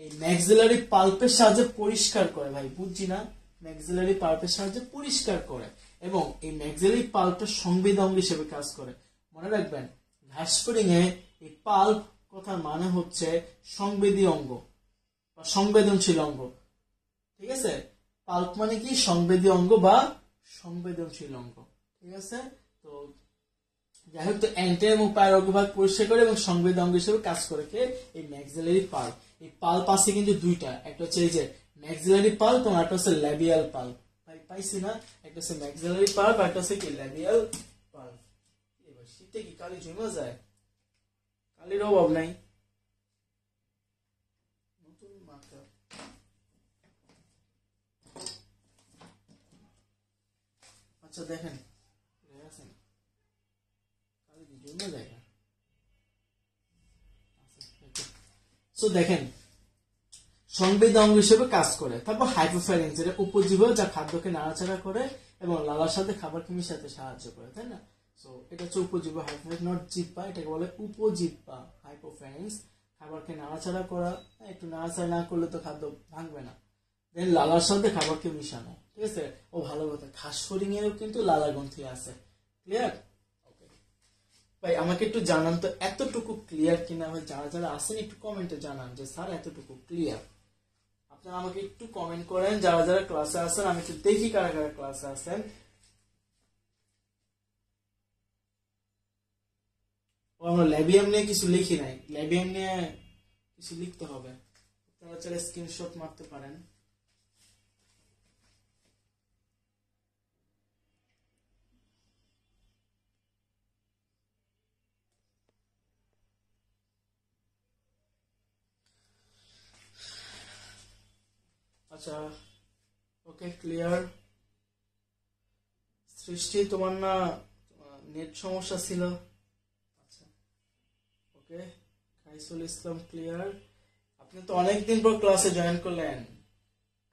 এই ম্যাক্সিলারি পাল্পের সাহায্যে পরিষ্কার করে। ভাই বুঝছি না, ম্যাক্সিলারি পাল্পের সাহায্যে পরিষ্কার করে এবং এই ম্যাক্সিলারি পাল্পটা সংবেদী অঙ্গ হিসেবে কাজ করে। মনে রাখবেন, ঘাস ফড়িং এ এই পাল্প কথার মানে হচ্ছে সংবেদী অঙ্গ বা সংবেদনশীল অঙ্গ, ঠিক আছে। পাল্প মানে কি? সংবেদী অঙ্গ বা সংবেদনশীল অঙ্গ, ঠিক আছে। তো যাই হোক, তো অ্যান্টেনা এবং পায়ের অগ্রভাগ পরিষ্কার করে এবং সংবেদী অঙ্গ হিসেবে কাজ করে কে? এই ম্যাক্সিলারি পাল্প। এই পাল্প আছে কিন্তু দুইটা, একটা হচ্ছে এই যে ম্যাক্সিলারি পাল্প এবং একটা হচ্ছে ল্যাবিয়াল পাল্প। ভাই পাইছি না? একটা হচ্ছে ম্যাক্সিলারি পাল্প, একটা হচ্ছে কি ল্যাবিয়াল পাল্প। এবার শীতে কি কালি জমে যায়? কালির অভাব নাই। নতুন মাত্রা। আচ্ছা দেখেন, দেখেন সংবেদী অঙ্গ হিসেবে কাজ করে। তারপর হাইপোফ্যারিংস, যেটা উপজিহ্বা, যা খাদ্যকে নাড়াচাড়া করে এবং লালার সাথে খাবারকে মিশাতে সাহায্য করে, তাই না? সো এটা হচ্ছে উপজিহ্বা, হাইপোফ্যারিংস নট জিহ্বা, এটাকে বলে উপজিহ্বা হাইপোফ্যারিংস। খাবারকে নাড়াচাড়া করা, একটু নাড়াচাড়া না করলে তো খাদ্য ভাঙবে না। দেন লালার সাথে খাবারকে মিশানো, ঠিক আছে। ও ভালো কথা, ঘাস ফড়িং এরও কিন্তু লালা গ্রন্থি আছে, ক্লিয়ার? ভাই আমাকে একটু জানান তো এতটুকু ক্লিয়ার কিনা, ভাই যারা যারা আসেন একটু কমেন্টে জানান যে স্যার এতটুকু ক্লিয়ার। আপনারা আমাকে একটু কমেন্ট করেন যারা যারা ক্লাসে আসেন, আমি একটু দেখি কারা কারা ক্লাসে আসেন। ও আমরা ল্যাবিয়াম নিয়ে কিছু লিখি নাই, ল্যাবিয়াম নিয়ে কিছু লিখতে হবে, তারা চাইলে স্ক্রিনশট মারতে পারেন। আচ্ছা ওকে ক্লিয়ার। সৃষ্টি তোমার না নেট সমস্যা ছিল? আচ্ছা ওকে। খাইসুল ইসলাম ক্লিয়ার। আপনি তো অনেকদিন পর ক্লাসে জয়েন করলেন।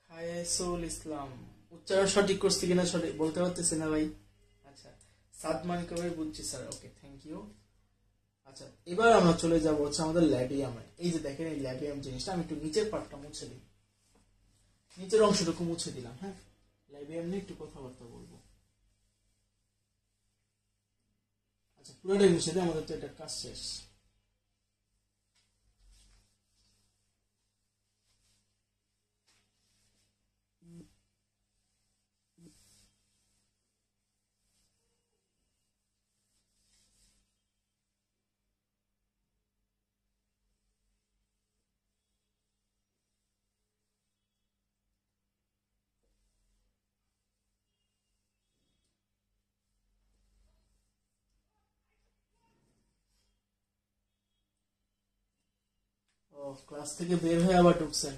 খাইসুল ইসলাম উচ্চারণ সঠিক করছি কিনা সঠিক বলতে পারতেছি না ভাই। আচ্ছা সাদমান কবির বুঝছি স্যার, ওকে থ্যাংক ইউ। আচ্ছা এবার আমরা চলে যাব হচ্ছে আমাদের ল্যাবিয়ামে। এই যে দেখেন এই ল্যাবিয়াম জিনিসটা, আমি একটু নিচের পার্টটা মুছে দিই, নিচের অংশটুকু মুছে দিলাম। হ্যাঁ ল্যাবিয়াম নিয়ে একটু কথাবার্তা বলবো। আচ্ছা পুরোটাই মুছে দিই, আমাদের তো এটা কাজ শেষ। ও ক্লাস থেকে বের হয়ে আবার ঢুকছেন,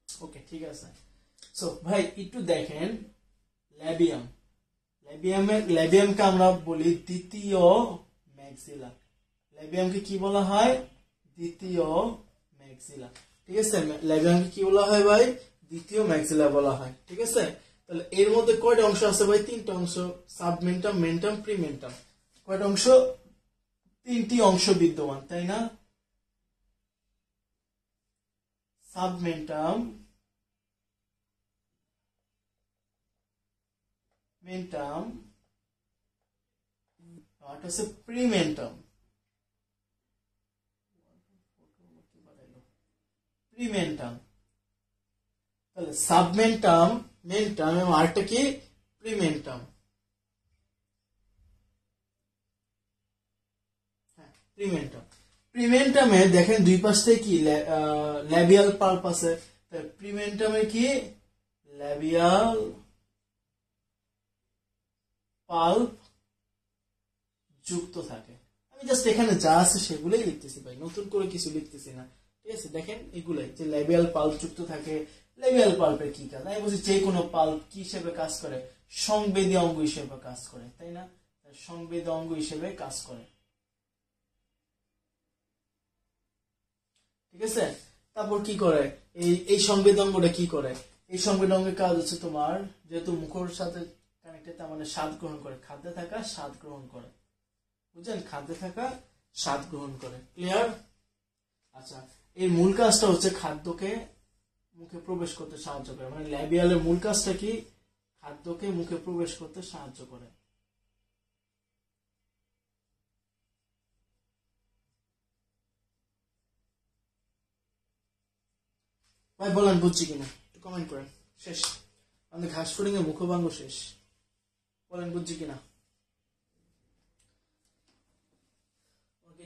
ওকে ঠিক আছে। সো ভাই একটু দেখেন ল্যাবিয়াম, ল্যাবিয়ামকে আমরা বলি দ্বিতীয় ম্যাক্সিলা। ল্যাবিয়ামকে কি বলা হয়? দ্বিতীয় ম্যাক্সিলা। ঠিক আছে, ল্যাবিয়ামকে কি বলা হয় ভাই? দ্বিতীয় ম্যাক্সিলা বলা হয়। ঠিক আছে, তাহলে এর মধ্যে কয়টা অংশ আছে ভাই? তিনটা অংশ, সাবমেন্টাম, মেন্টাম, প্রিমেন্টাম। কয়টা অংশ? তিনটি অংশ বিদ্যমান, তাই না? সাবমেন্টাম, মেন্টাম আর হচ্ছে প্রিমেন্টাম। প্রিমেন্টাম, তাহলে সাবমেন্টাম, মেন্টাম এবং আরেকটা কি? প্রিমেন্টাম। হ্যাঁ প্রিমেন্টাম। প্রিমেন্টামে দেখেন দুই পাশে কি ল্যাবিয়াল পাল্প আছে, প্রিমেন্টামে কি ল্যাবিয়াল পাল্প যুক্ত থাকে। আমি জাস্ট এখানে যা আছে সেগুলোই লিখতেছি ভাই, নতুন করে কিছু লিখতেছি না। ঠিক আছে, দেখেন এগুলাই যে ল্যাবিয়াল পাল্প যুক্ত থাকে। ল্যাবিয়াল পাল্পের কি কাজ? আমি বলছি যে কোনো পাল্প কি হিসেবে কাজ করে? সংবেদী অঙ্গ হিসেবে কাজ করে, তাই না? সংবেদী অঙ্গ হিসেবে কাজ করে। ঠিক আছে, তারপর কি করে এই এই সংবেদী অঙ্গটা কি করে? এই সংবেদী অঙ্গের কাজ হচ্ছে তোমার, যেহেতু মুখের সাথে কানেক্টেড, তার মানে স্বাদ গ্রহণ করে, খাদ্যে থাকা স্বাদ গ্রহণ করে। বুঝলেন, খাদ্যে থাকা স্বাদ গ্রহণ করে। ক্লিয়ার? আচ্ছা এর মূল কাজটা হচ্ছে খাদ্যকে মুখে প্রবেশ করতে সাহায্য করে, মানে ল্যাবিয়ালের মূল কাজটা কি? খাদ্যকে মুখে প্রবেশ করতে সাহায্য করে। ভাই বলেন বুঝছি কিনা, একটু কমেন্ট করেন। শেষ, আমাদের ঘাস ফড়িং এর মুখভঙ্গ শেষ। বলেন বুঝছি কিনা,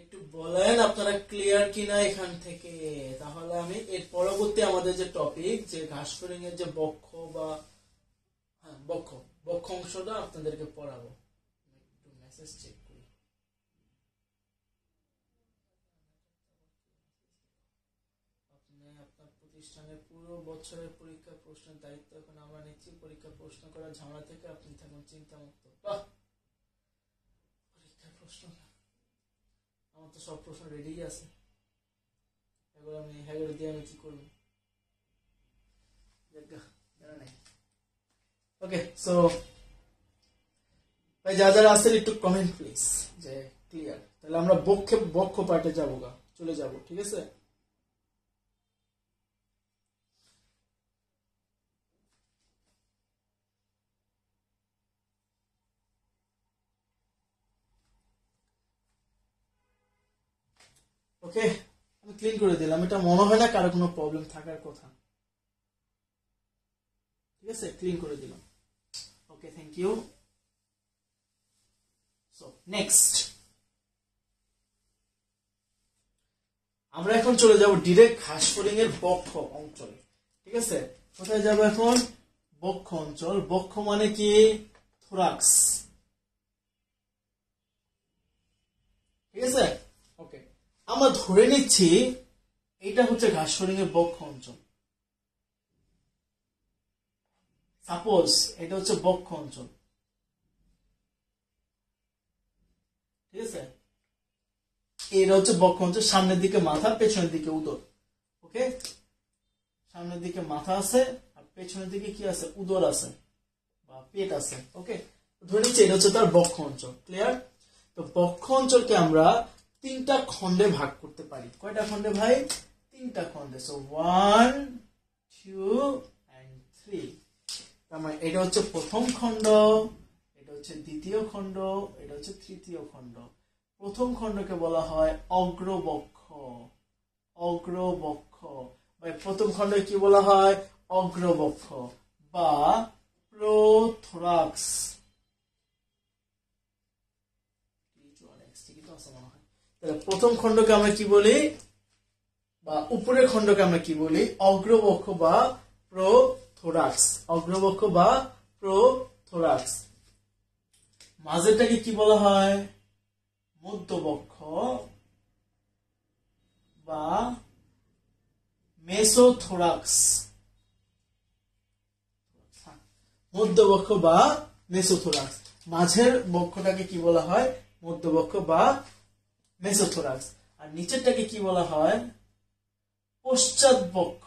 একটু বলেন আপনারা ক্লিয়ার কিনা এখান থেকে। তাহলে আমি এর পরবর্তী আমাদের যে টপিক, যে ঘাস ফড়িং এর যে বক্ষ বা হ্যাঁ বক্ষ, বক্ষ অংশটা আপনাদেরকে পড়াবো। একটু মেসেজ চেক করি। আপনি আপনার প্রতিষ্ঠানের পুরো বছরের পরীক্ষা প্রশ্নের দায়িত্ব এখন আমরা নিচ্ছি। পরীক্ষা প্রশ্ন করার ঝামেলা থেকে আপনি থাকুন চিন্তামুক্ত। বাহ, পরীক্ষার প্রশ্ন আমার তো সব প্রশ্ন রেডি আছে, এগুলো আমি হ্যাগরে দিয়ে আমি কি করবো? ওকে সো ভাই যা যারা আছেন একটু কমেন্ট প্লিজ যে ক্লিয়ার। তাহলে আমরা বক্ষ পার্টে যাবো গা, চলে যাব। ঠিক আছে, ওকে, আমি ক্লিন করে দিলাম। এটা মনে হয় না কারো কোনো প্রবলেম থাকার কথা। ঠিক আছে, ক্লিন করে দিলাম। ওকে, থ্যাংক ইউ। সো নেক্সট আমরা এখন চলে যাব ডিরেক্ট ঘাস ফড়িং এর বক্ষ অঞ্চলে। ঠিক আছে, কোথায় যাব এখন? বক্ষ অঞ্চল। বক্ষ মানে কি? থোরাক্স। ঠিক আছে, ওকে, আমরা ধরে নিচ্ছি এটা হচ্ছে ঘাস ফড়িং এর বক্ষ অঞ্চল। সাপোজ এটা হচ্ছে বক্ষ অঞ্চল। ঠিক আছে, এটা হচ্ছে বক্ষ অঞ্চল। সামনের দিকে মাথা, পেছনের দিকে উদর। ওকে, সামনের দিকে মাথা আছে আর পেছনের দিকে কি আছে? উদর আছে বা পেট আছে। ওকে, ধরে নিচ্ছি এটা হচ্ছে তার বক্ষ অঞ্চল। ক্লিয়ার? তো বক্ষ অঞ্চলকে আমরা তিনটা খণ্ডে ভাগ করতে পারি। কয়টা খণ্ডে ভাই? তিনটা খণ্ডে। So 1 2 and 3। তার মানে এটা হচ্ছে প্রথম খণ্ড, এটা হচ্ছে দ্বিতীয় খণ্ড, এটা হচ্ছে তৃতীয় খণ্ড। প্রথম খণ্ডকে বলা হয় অগ্রবক্ষ। অগ্রবক্ষ ভাই, প্রথম খণ্ডে কি বলা হয়? অগ্রবক্ষ বা প্রোথোরাক্স। তাহলে প্রথম খণ্ডকে আমরা কি বলি, বা উপরের খণ্ডকে আমরা কি বলি? অগ্রবক্ষ বা প্রোথোরাক্স। অগ্রবক্ষ বা প্রোথোরাক্স। মাঝেরটাকে কি বলা হয়? মধ্যবক্ষ বা মেসোথোরাক্স। মধ্যবক্ষ বা মেসোথোরাক্স। মাঝের বক্ষটাকে কি বলা হয়? মধ্যবক্ষ বা মেসোথোরাক্স। আর নিচেরটাকে কি বলা হয়? পশ্চাৎ বক্ষ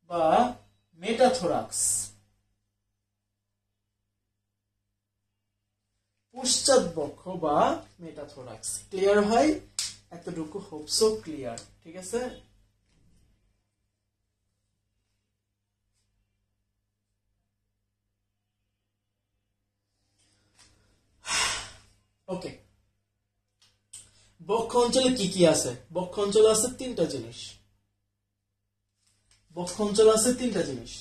বা মেটাথোরাক্স। পশ্চাৎ বক্ষ বা মেটাথোরাক্স। ক্লিয়ার ভাই? এতটুকু হোপসো ক্লিয়ার। ঠিক আছে, ওকে। বক্ষ অঞ্চলে কি কি আছে? বক্ষ অঞ্চলে আছে তিনটা জিনিস। বক্ষ অঞ্চলে আছে তিনটা জিনিস।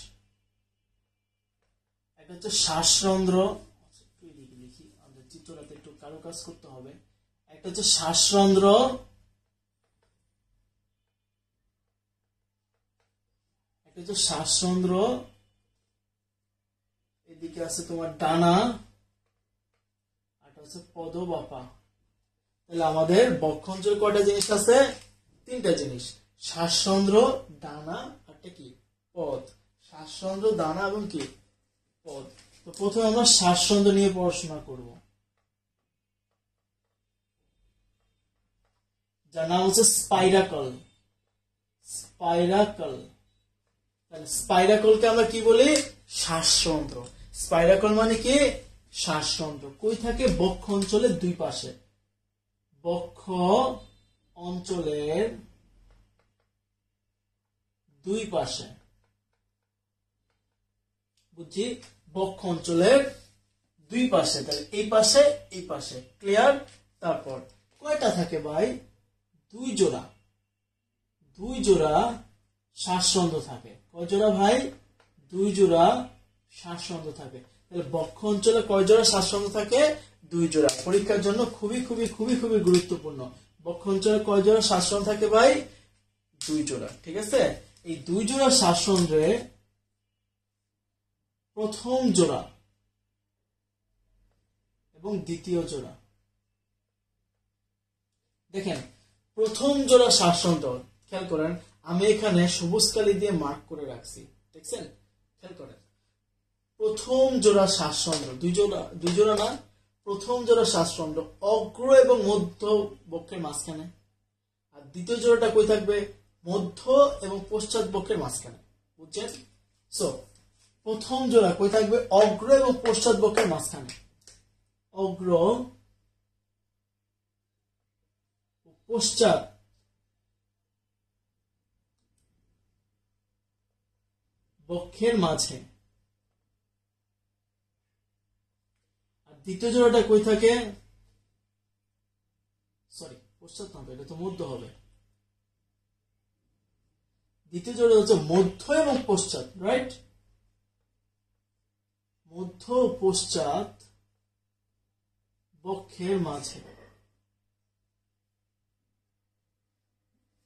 একটা হচ্ছে শ্বাসরন্ধ্র। লিখি, আমাদের চিত্রটাতে একটু কারুকাজ করতে হবে। একটা হচ্ছে শ্বাসরন্ধ্র, একটা হচ্ছে শ্বাসরন্ধ্র, এদিকে আছে তোমার ডানা, আর হচ্ছে পদবাপা। তাহলে আমাদের বক্ষ অঞ্চলে কয়টা জিনিস আছে? তিনটা জিনিস। শ্বাসরন্ধ্র, ডানা, আর কি? পদ। শ্বাসরন্ধ্র, দানা এবং কি? পদ। তো প্রথমে আমরা শ্বাসরন্ধ্র নিয়ে পড়াশোনা করব, যার নাম হচ্ছে স্পাইরাকল। স্পাইরাকল। তাহলে স্পাইরাকলকে আমরা কি বলি? শ্বাসরন্ধ্র। স্পাইরাকল মানে কি? শ্বাসরন্ধ্র। কই থাকে? বক্ষ অঞ্চলের দুই পাশে। বক্ষ অঞ্চলের দুই পাশে। বুঝছি? বক্ষ অঞ্চলের দুই পাশে। তাহলে এই পাশে, এই পাশে। ক্লিয়ার? তারপর কয়টা থাকে ভাই? দুই জোড়া। দুই জোড়া শ্বাসরন্ধ্র থাকে। কয় জোড়া ভাই? দুই জোড়া শ্বাসরন্ধ্র থাকে। তাহলে বক্ষ অঞ্চলে কয় জোড়া শ্বাসরন্ধ্র থাকে? দুই জোড়া। পরীক্ষার জন্য খুবই খুবই খুবই খুবই গুরুত্বপূর্ণ। বক্ষ অঞ্চলে কয় জোড়া শ্বাসরন্ধ্র থাকে ভাই? দুই জোড়া। ঠিক আছে, এই দুই জোড়া শ্বাসরন্ধ্রে প্রথম জোড়া এবং দ্বিতীয় জোড়া। দেখেন, প্রথম জোড়া শ্বাসরন্ধ্র, খেয়াল করেন, আমি এখানে সবুজ কালি দিয়ে মার্ক করে রাখছি। দেখছেন? খেয়াল করেন, প্রথম জোড়া শ্বাসরন্ধ্র, দুই জোড়া না, প্রথম জোড়া শ্বাসরন্ধ্র অগ্র এবং মধ্য বক্ষের মাঝখানে। আর দ্বিতীয় জোড়াটা কই থাকবে? মধ্য এবং পশ্চাৎ বক্ষের মাঝখানে। বুঝছেন? সো প্রথম জোড়া কই থাকবে? অগ্র এবং পশ্চাৎ বক্ষের মাঝখানে। অগ্র, পশ্চাৎ বক্ষের মাঝে। আর দ্বিতীয় জোড়াটা কই থাকে? পশ্চাৎ না তো, এটা তো মধ্য হবে। দ্বিতীয় জোড়া হচ্ছে মধ্য এবং পশ্চাৎ, রাইট? মধ্য ও পশ্চাৎ বক্ষের মাঝে।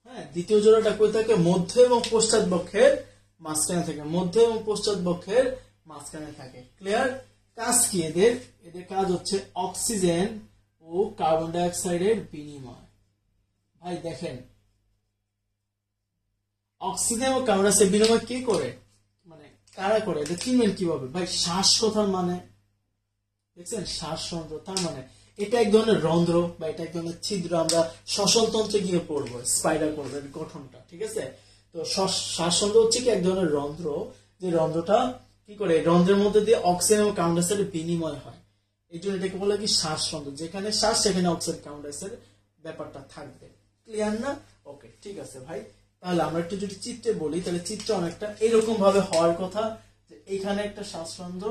হ্যাঁ, দ্বিতীয় জোড়াটা কই থাকে? মধ্য এবং পশ্চাৎ বক্ষের মাঝখানে থাকে, মধ্য এবং পশ্চাৎ বক্ষের মাঝখানে থাকে। ক্লিয়ার? কাজ কি এদের? এদের কাজ হচ্ছে অক্সিজেন ও কার্বন ডাই অক্সাইডের বিনিময়। ভাই দেখেন, অক্সিজেন ও কার্বন ডাই অক্সাইড বিনিময় কে করে, মানে কারা করে, এটা চিনবেন কিভাবে? ভাই শ্বাস কথার মানে দেখছেন, শ্বাসযন্ত্র, তার মানে এটা এক ধরনের রন্ধ্র বা এটা এক ধরনের ছিদ্র। আমরা শ্বসনতন্ত্রে গিয়ে পড়বো, স্পাইডার করবো এর গঠনটা, ঠিক আছে? তো শ্বাসযন্ত্র হচ্ছে কি এক ধরনের রন্ধ্র, যে রন্ধ্রটা কি করে, রন্ধ্রের মধ্যে দিয়ে অক্সিজেন এবং কার্বন ডাই অক্সাইডের বিনিময় হয়। এই জন্য এটাকে বলে কি শ্বাসযন্ত্র, যেখানে শ্বাস সেখানে অক্সিজেন কার্বন ডাই অক্সাইড ব্যাপারটা থাকবে। ক্লিয়ার না? ওকে, ঠিক আছে ভাই। তাহলে আমরা একটু যদি চিত্রে বলি, তাহলে চিত্র অনেকটা এরকম ভাবে হওয়ার কথা, যে এইখানে একটা শ্বাসরন্ধ্র,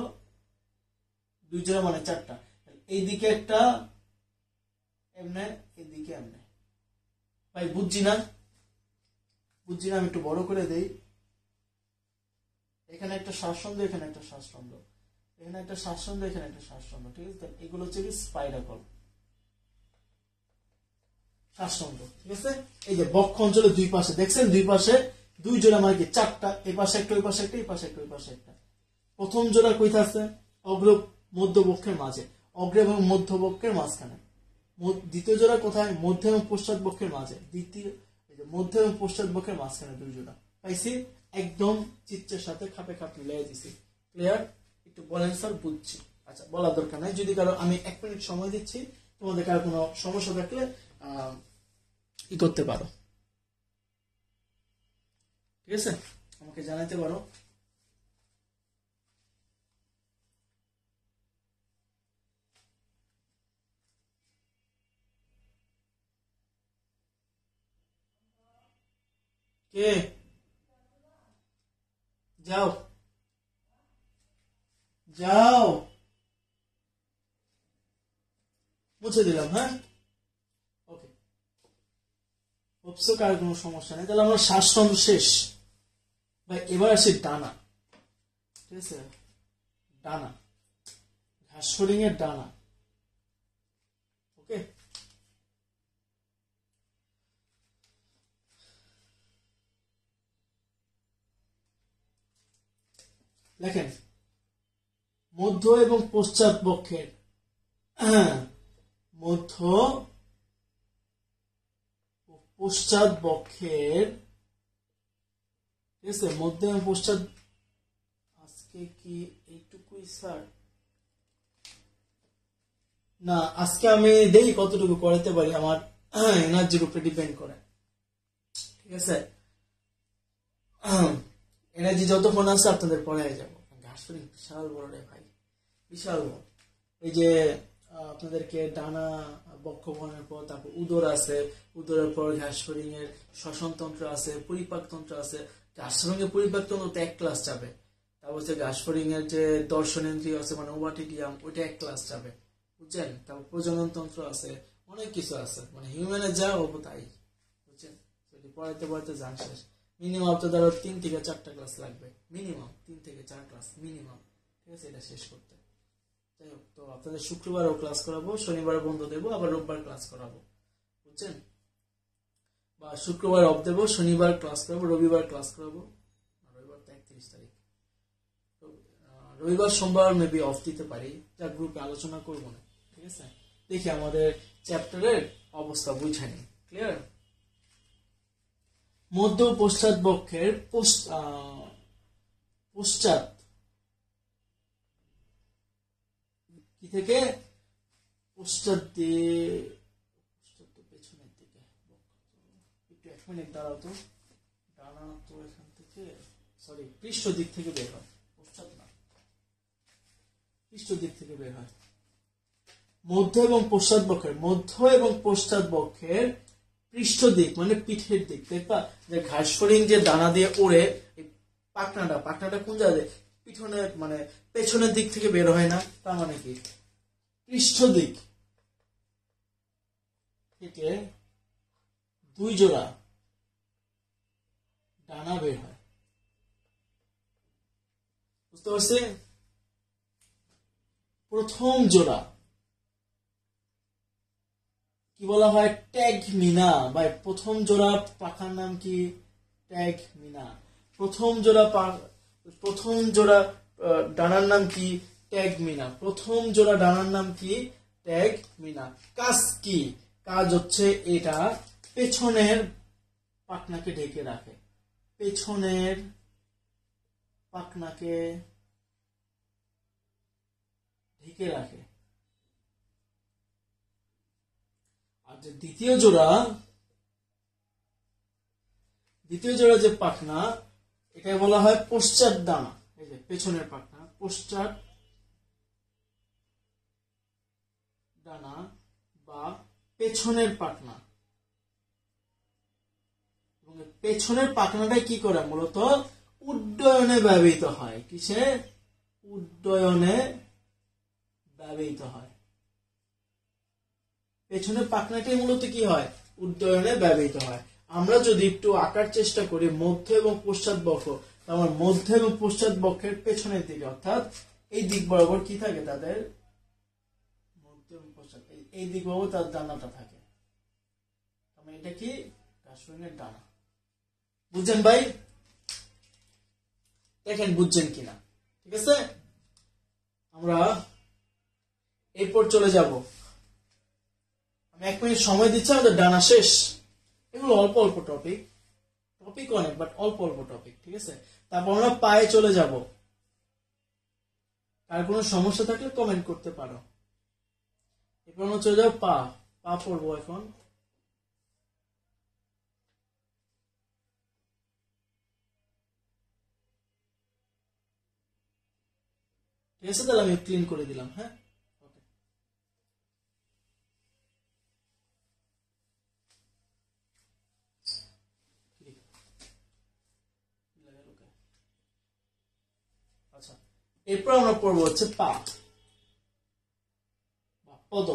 দুই জোড়া মানে চারটা, এইদিকে একটা এমনে, এদিকে এমনে। ভাই বুঝছি না? বুঝছি না, আমি একটু বড় করে দেই। এখানে একটা শ্বাসরন্ধ্র, এখানে একটা শ্বাসরন্ধ্র, এখানে একটা শ্বাসরন্ধ্র, এখানে একটা শ্বাসরন্ধ্র, ঠিক আছে? এগুলো হচ্ছে কি স্পাইরাকল শ্বাসরন্ধ্র, ঠিক আছে? এই যে বক্ষ অঞ্চলের দুই পাশে দেখছেন, দুই পাশে দুই জোড়া মানে কি চারটা, এই পাশে একটা, ওই পাশে একটা, এই পাশে একটা, ওই পাশে একটা। প্রথম জোড়া কইতে আছে অগ্র মধ্য বক্ষের মাঝে, অগ্র এবং মধ্য বক্ষের মাঝখানে। দ্বিতীয় জোড়া কোথায়? মধ্য এবং পশ্চাৎ বক্ষের মাঝে। দ্বিতীয় মধ্য এবং পশ্চাৎ বক্ষের মাঝখানে দুই জোড়া। পাইছি? একদম চিত্রের সাথে খাপে খাপ মিলিয়ে দিছি। ক্লিয়ার? একটু বলেন স্যার, বুঝছি। আচ্ছা, বলার দরকার নাই। যদি কারো, আমি 1 মিনিট সময় দিচ্ছি, তোমাদের কারো কোনো সমস্যা থাকলে ই করতে পারো, ঠিক আছে? আমাকে জানাতে পারো। কে? যাও যাও, মুছে দিলাম। হ্যাঁ, ওকে। অবশ্য কার কোনো সমস্যা নেই। তাহলে আমরা শ্বাসতন্ত্র শেষ। ভাই এবার আসি ডানা, ঠিক আছে? ডানা, ঘাসফড়িং এর ডানা। ওকে, দেখেন, মধ্য এবং পশ্চাৎ বক্ষের, মধ্য পশ্চাৎ বক্ষের, ঠিক আছে? মধ্য এবং পশ্চাৎ, আজকে কি এইটুকুই স্যার? না, আজকে আমি দেখি কতটুকু করাতে পারি, আমার এনার্জির উপরে ডিপেন্ড করে, ঠিক আছে? এনার্জি যতক্ষণ আছে আপনাদের পড়ায় যাবো। ঘাসফড়িং বিশাল বড় রে ভাই, বিশাল বড়। এই যে আপনাদেরকে ডানা বক্ষবনের পর, তারপর উদর আছে, উদরের পর ঘাসফড়িং এর শ্বসনতন্ত্র আছে, পরিপাকতন্ত্র আছে। ঘাসফড়িং এর পরিপাকতন্ত্র তো 1 ক্লাস যাবে। তারপর হচ্ছে ঘাসফড়িং এর যে দর্শনেন্দ্রিয় আছে, মানে ওভাটিডিয়াম, ওইটা 1 ক্লাস যাবে, বুঝছেন? তারপর প্রজনন তন্ত্র আছে, অনেক কিছু আছে, মানে হিউম্যানের যা হবো তাই, বুঝছেন? পড়াইতে পড়াইতে যান শেষ। মিনিমাম আপনাদের 3 থেকে 4টা ক্লাস লাগবে, মিনিমাম 3 থেকে 4 ক্লাস মিনিমাম, ঠিক আছে, এটা শেষ করতে। যাই হোক, তো আপনাদের শুক্রবারও ক্লাস করাবো, শনিবার বন্ধ দেবো, আবার রোববার ক্লাস করাবো, বুঝছেন? বা শুক্রবার অফ দেবো, শনিবার ক্লাস করাবো, রবিবার ক্লাস করাবো। রবিবার তো 31 তারিখ, রবিবার সোমবার মেবি অফ দিতে পারি, যা গ্রুপে আলোচনা করবো না, ঠিক আছে? দেখি আমাদের চ্যাপ্টারের অবস্থা বুঝানি। ক্লিয়ার? মধ্য পশ্চাৎ বক্ষের পশ্চাৎ কি থেকে? পশ্চাৎ দিয়ে পেছনের দিকে। একটু 1 মিনিট দাঁড়াও তো। ডানা তো এখান থেকে, সরি, পৃষ্ঠ দিক থেকে বের হয়, পশ্চাৎ না, পৃষ্ঠ দিক থেকে বের হয়। মধ্য এবং পশ্চাৎ বক্ষের, মধ্য এবং পশ্চাৎ বক্ষের পৃষ্ঠ দিক মানে পিঠের দিক। দেখবা যে ঘাসফড়িং যে দানা দিয়ে ওড়ে, পাখনাটা, পাখনাটা কোন জায়গায়? পিছনে, মানে পেছনের দিক থেকে বের হয় না, তার মানে কি পৃষ্ঠ দিক থেকে 2 জোড়া ডানা বের হয়। বুঝতে পারছি? প্রথম জোড়া কি বলা হয়? ট্যাগমিনা। ভাই প্রথম জোড়া পাখার নাম কি? ট্যাগমিনা। প্রথম জোড়া ডানার নাম কি? ট্যাগমিনা। প্রথম জোড়া ডানার নাম কি? ট্যাগমিনা। কাজ কি? কাজ হচ্ছে এটা পেছনের পাখনাকে ঢেকে রাখে। পেছনের পাখনাকে ঢেকে রাখে। আর যে দ্বিতীয় জোড়া যে পাখনা, এটা বলা হয় পশ্চাৎ ডানা। এই যে পেছনের পাখনা, পশ্চাৎ ডানা বা পেছনের পাখনা। এবং পেছনের পাখনাটা কি করে? মূলত উড্ডয়নে ব্যবহৃত হয়। কিসে? উড্ডয়নে ব্যবহৃত হয়। পেছনের পাখনাটাই মূলত কি হয়? উড্ডয়নে ব্যবহৃত হয়। আমরা যদি একটু আঁকার চেষ্টা করি মধ্য এবং পশ্চাৎ বক্ষ, তাহলে মধ্য এবং পশ্চাৎ বক্ষের পেছনের দিকে, অর্থাৎ এই দিক বরাবর কি থাকে তাদের? মধ্য এবং পশ্চাৎ, এই দিক বরাবর তার ডানাটা থাকে। এটা কি? ঘাস ফড়িংয়ের ডানা। বুঝছেন ভাই? দেখেন বুঝছেন কিনা। ঠিক আছে, আমরা এরপর চলে যাব। আমি 1 মিনিট সময় দিচ্ছি, আমাদের ডানা শেষ। এগুলো অল্প অল্প টপিক অনেক, বাট অল্প অল্প টপিক। ঠিক আছে, তারপর আমরা পায়ে চলে যাব। আর কোনো সমস্যা থাকলে কমেন্ট করতে পারো। এরপর আমরা চলে যাবো পা পড়বো এখন। ঠিক আছে, তাহলে আমি ক্লিন করে দিলাম। হ্যাঁ, আচ্ছা, এরপর আমরা পড়বো হচ্ছে পা বা পদ।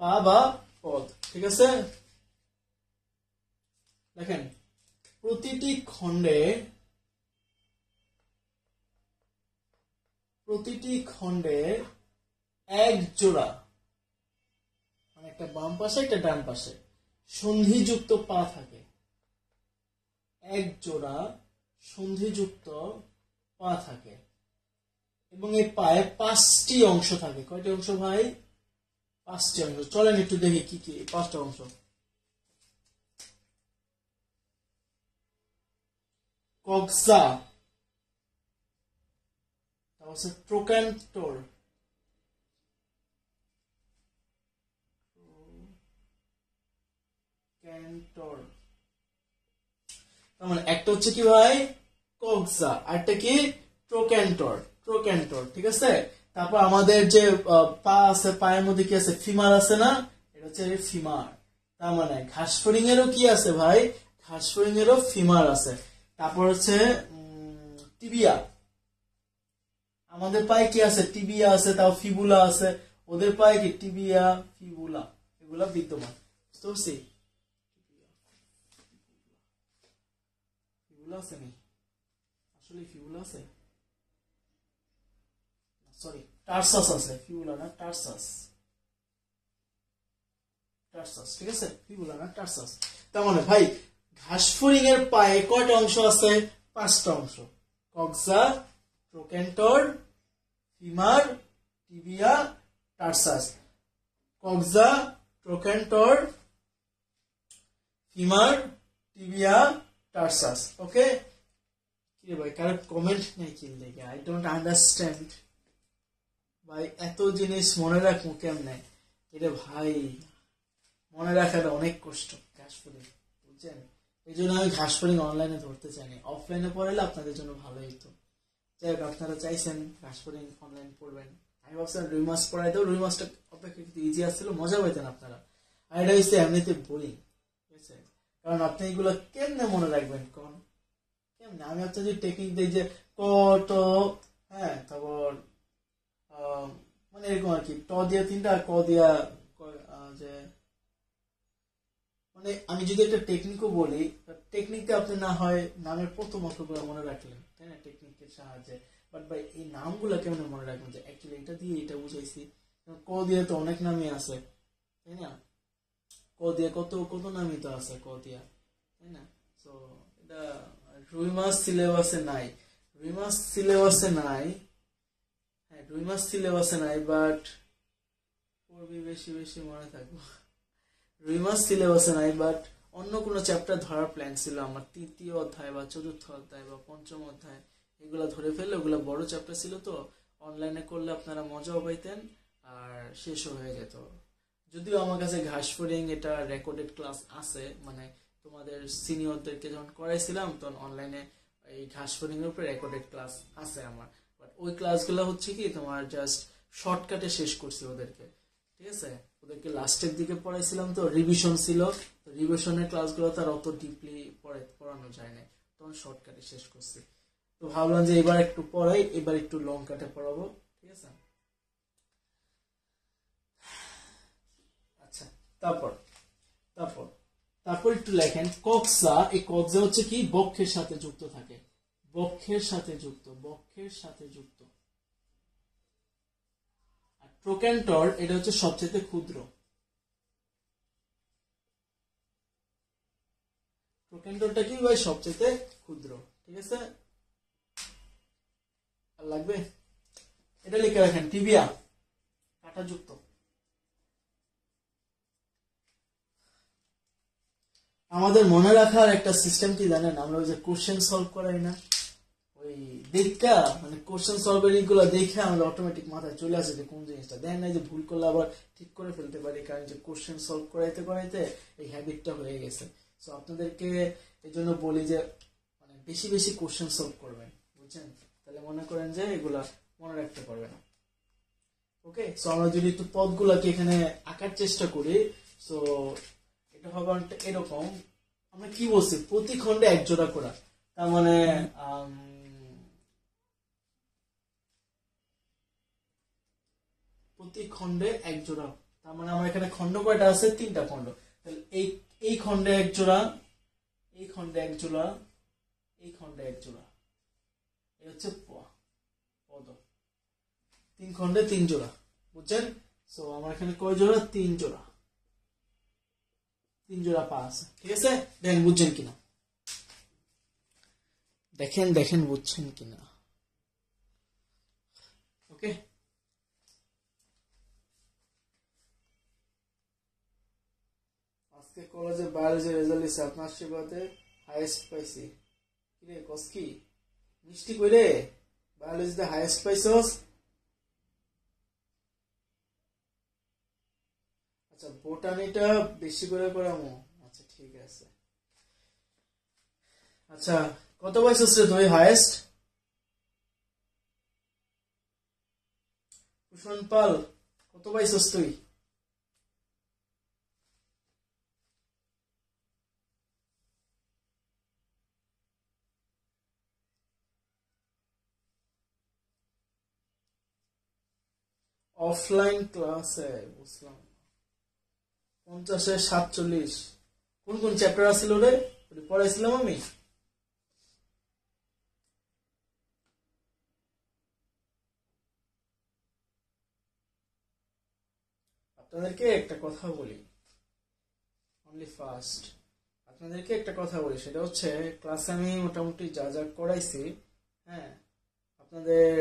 পা বা পদ। ঠিক আছে, দেখেন প্রতিটি খণ্ডে এক জোড়া, মানে একটা বাম পাশে একটা ডান পাশে সন্ধিযুক্ত পা থাকে। এক জোড়া সন্ধিযুক্ত পা থাকে এবং এই পায়ে 5টি অংশ থাকে। কয়টি অংশ ভাই? 5টি অংশ। চলেন একটু দেখি কি কি 5টা অংশ। কক্সা, তারপর ট্রোক্যান্টর, তার মানে একটা হচ্ছে কি ভাই? কক্সা, আরটা কি? ট্রোক্যান্টর। ঠিক আছে, তারপর আমাদের যে পা আছে, পায়ের মধ্যে কি আছে? ফিমার আছে না? এটা হচ্ছে ফিমার। তার মানে ঘাস ফড়িং এরও কি আছে ভাই? ঘাস ফড়িং এরও ফিমার আছে। তারপর হচ্ছে টিবিয়া। আমাদের পায়ে কি আছে? টিবিয়া আছে, তাও ফিবুলা আছে। ওদের পায়ে কি? টিবিয়া, ফিবুলা, এগুলা বিদ্যমান। বুঝতে পারছি? ফিবুলা আছে নি? আসলে ফিবুলা আছে? সরি, টার্সাস আছে, ফিবুলা না, টার্সাস। ঠিক আছে, ফিবুলা না, টার্সাস। তার মানে ভাই ঘাস ফড়িং এর পায়ে কয়টা অংশ আছে? 5টা অংশ। কক্সা, ট্রোক্যান্টর, ফিমার, টিবিয়া, টার্সাস। কক্সা, ট্রোক্যান্টর, femur, tibia, টার্সাস। ওকে, কি ভাই কারো কমেন্ট নেই কি লেগে? আই ডোন্ট আন্ডারস্ট্যান্ড ভাই, এত জিনিস মনে রাখবো কেমনে? এটা ভাই মনে রাখাটা অনেক কষ্ট। ঘাস ফড়িং, বুঝছেন? এই জন্য আমি ঘাস ফড়িং অনলাইনে ধরতে চাইনি, অফলাইনে পড়ালে আপনাদের জন্য ভালো হইতো। যাই হোক, আপনারা চাইছেন ঘাস ফড়িং অনলাইন পড়বেন, আমি ভাবছিলাম রুই মাছ পড়াই দেবো। রুই মাছটা অপেক্ষাকৃত ইজি আসছিল, মজা পাইতেন আপনারা। আর এটা হচ্ছে এমনিতে বোরিং, ঠিক আছে? কারণ আপনি এগুলো কেমনে মনে রাখবেন কোন? কেমনে? আমি আপনাদের টেকনিক দিই যে কত, হ্যাঁ, তারপর মানে এরকম আর কি, ট দিয়া 3টা, ক দিয়া যে মানে আমি যদি একটা টেকনিকও বলি, টেকনিকটা আপনি না হয় নামের প্রথম অক্ষরগুলো মনে রাখলেন, তাই না, টেকনিকের সাহায্যে, বাট ভাই এই নামগুলো কেমন মনে রাখবেন যে অ্যাকচুয়ালি এটা দিয়ে এটা বুঝাইছি। ক দিয়ে তো অনেক নামই আছে, তাই না, ক দিয়ে কত কত নামই তো আছে ক দিয়া, তাই না। তো এটা রুই মাছ সিলেবাসে নাই, রুই মাছ সিলেবাসে নাই, হ্যাঁ রুই মাছ সিলেবাসে নাই, বাট পড়বি বেশি বেশি মনে থাকবো। রুই মাছ সিলেবাসে নাই, বাট অন্য কোনো চ্যাপ্টার ধরার প্ল্যান ছিল আমার, তৃতীয় অধ্যায় বা চতুর্থ অধ্যায় বা পঞ্চম অধ্যায় এগুলা ধরে ফেললে, ওগুলা বড় চ্যাপ্টার ছিল তো অনলাইনে করলে আপনারা মজাও পাইতেন আর শেষও হয়ে যেত। যদিও আমার কাছে ঘাসফড়িং এটা রেকর্ডেড ক্লাস আছে, মানে তোমাদের সিনিয়রদেরকে যখন করাইছিলাম তখন অনলাইনে এই ঘাসফড়িং এর উপরে রেকর্ডেড ক্লাস আছে আমার, বাট ওই ক্লাসগুলো হচ্ছে কি তোমার জাস্ট শর্টকাটে শেষ করছি ওদেরকে, ঠিক আছে। ওদেরকে লাস্টের দিকে পড়াইছিলাম তো রিভিশন ছিল, তো রিভিশনের ক্লাসগুলো তার অত ডিপলি পড়ানো যায় না, তখন শর্টকাটে শেষ করছি। তো ভাবলাম যে এবার একটু পড়াই, এবার একটু লং কাটে পড়াবো, ঠিক আছে। আচ্ছা, তারপর তারপর তারপর একটু লেখেন কক্সা। এই কক্সা হচ্ছে কি বক্ষের সাথে যুক্ত থাকে, বক্ষের সাথে যুক্ত, বক্ষের সাথে যুক্ত। আর ট্রোক্যান্টর এটা হচ্ছে সবচেয়ে ক্ষুদ্র, ট্রোক্যান্টরটা কি ভাই সবচেয়ে ক্ষুদ্র, ঠিক আছে। আর লাগবে এটা লিখে রাখেন টিবিয়া কাটা যুক্ত। আমাদের মনে রাখার একটা সিস্টেম কি জানেন, আমরা ওই যে কোশ্চেন সলভ করাই না, ওই দেখা মানে কোশ্চেন সলভের গুলো দেখে আমাদের অটোমেটিক মাথায় চলে আসে যে কোন জিনিসটা দেন না, যে ভুল করলে আবার ঠিক করে ফেলতে পারি, কারণ যে কোশ্চেন সলভ করাইতে করাইতে এই হ্যাবিটটা হয়ে গেছে। সো আপনাদেরকে এই জন্য বলি যে মানে বেশি বেশি কোশ্চেন সলভ করবেন, বুঝছেন, তাহলে মনে করেন যে এগুলা মনে রাখতে পারবেন। ওকে, সো আমরা যদি একটু পদগুলাকে এখানে আঁকার চেষ্টা করি, সো এটা হবে এরকম। আমরা কি বলছি, প্রতি খণ্ডে এক জোড়া করা, তার মানে প্রতি খণ্ডে এক জোড়া, তার মানে আমার এখানে খণ্ড কয়টা আছে, তিনটা খণ্ড, তাহলে এই খণ্ডে এক জোড়া, এই খণ্ডে এক জোড়া, এই খণ্ডে এক জোড়া, এই হচ্ছে পদ, তিন খণ্ডে তিন জোড়া, বুঝছেন। সো আমার এখানে কয় জোড়া, তিন জোড়া, তিন জোড়া পা আছে, ঠিক আছে। দেখেন বুঝছেন কিনা, দেখেন দেখেন বুঝছেন কিনা। ওকে, আজকে কলেজে বায়োলজি রেজাল্ট দিছে, আপনার আশীর্বাদে হাইয়েস্ট পাইছি। কিরে কস কি মিষ্টি কইরে বায়োলজিতে হাইয়েস্ট পাইছস। আচ্ছা বোটানিটা বেশি করে করামো, আচ্ছা ঠিক আছে। আচ্ছা কত পাইছস রে তুই হাইয়েস্ট? কুশন পাল কত পাইছস তুই? অফলাইন ক্লাসে বুঝলাম 50-এ 47। কোন কোন চ্যাপ্টার আছিল রে, পড়াইছিলাম আমি? আপনাদেরকে একটা কথা বলি, অনলি ফার্স্ট আপনাদেরকে একটা কথা বলি, সেটা হচ্ছে ক্লাসে আমি মোটামুটি যা যা করাইছি, হ্যাঁ আপনাদের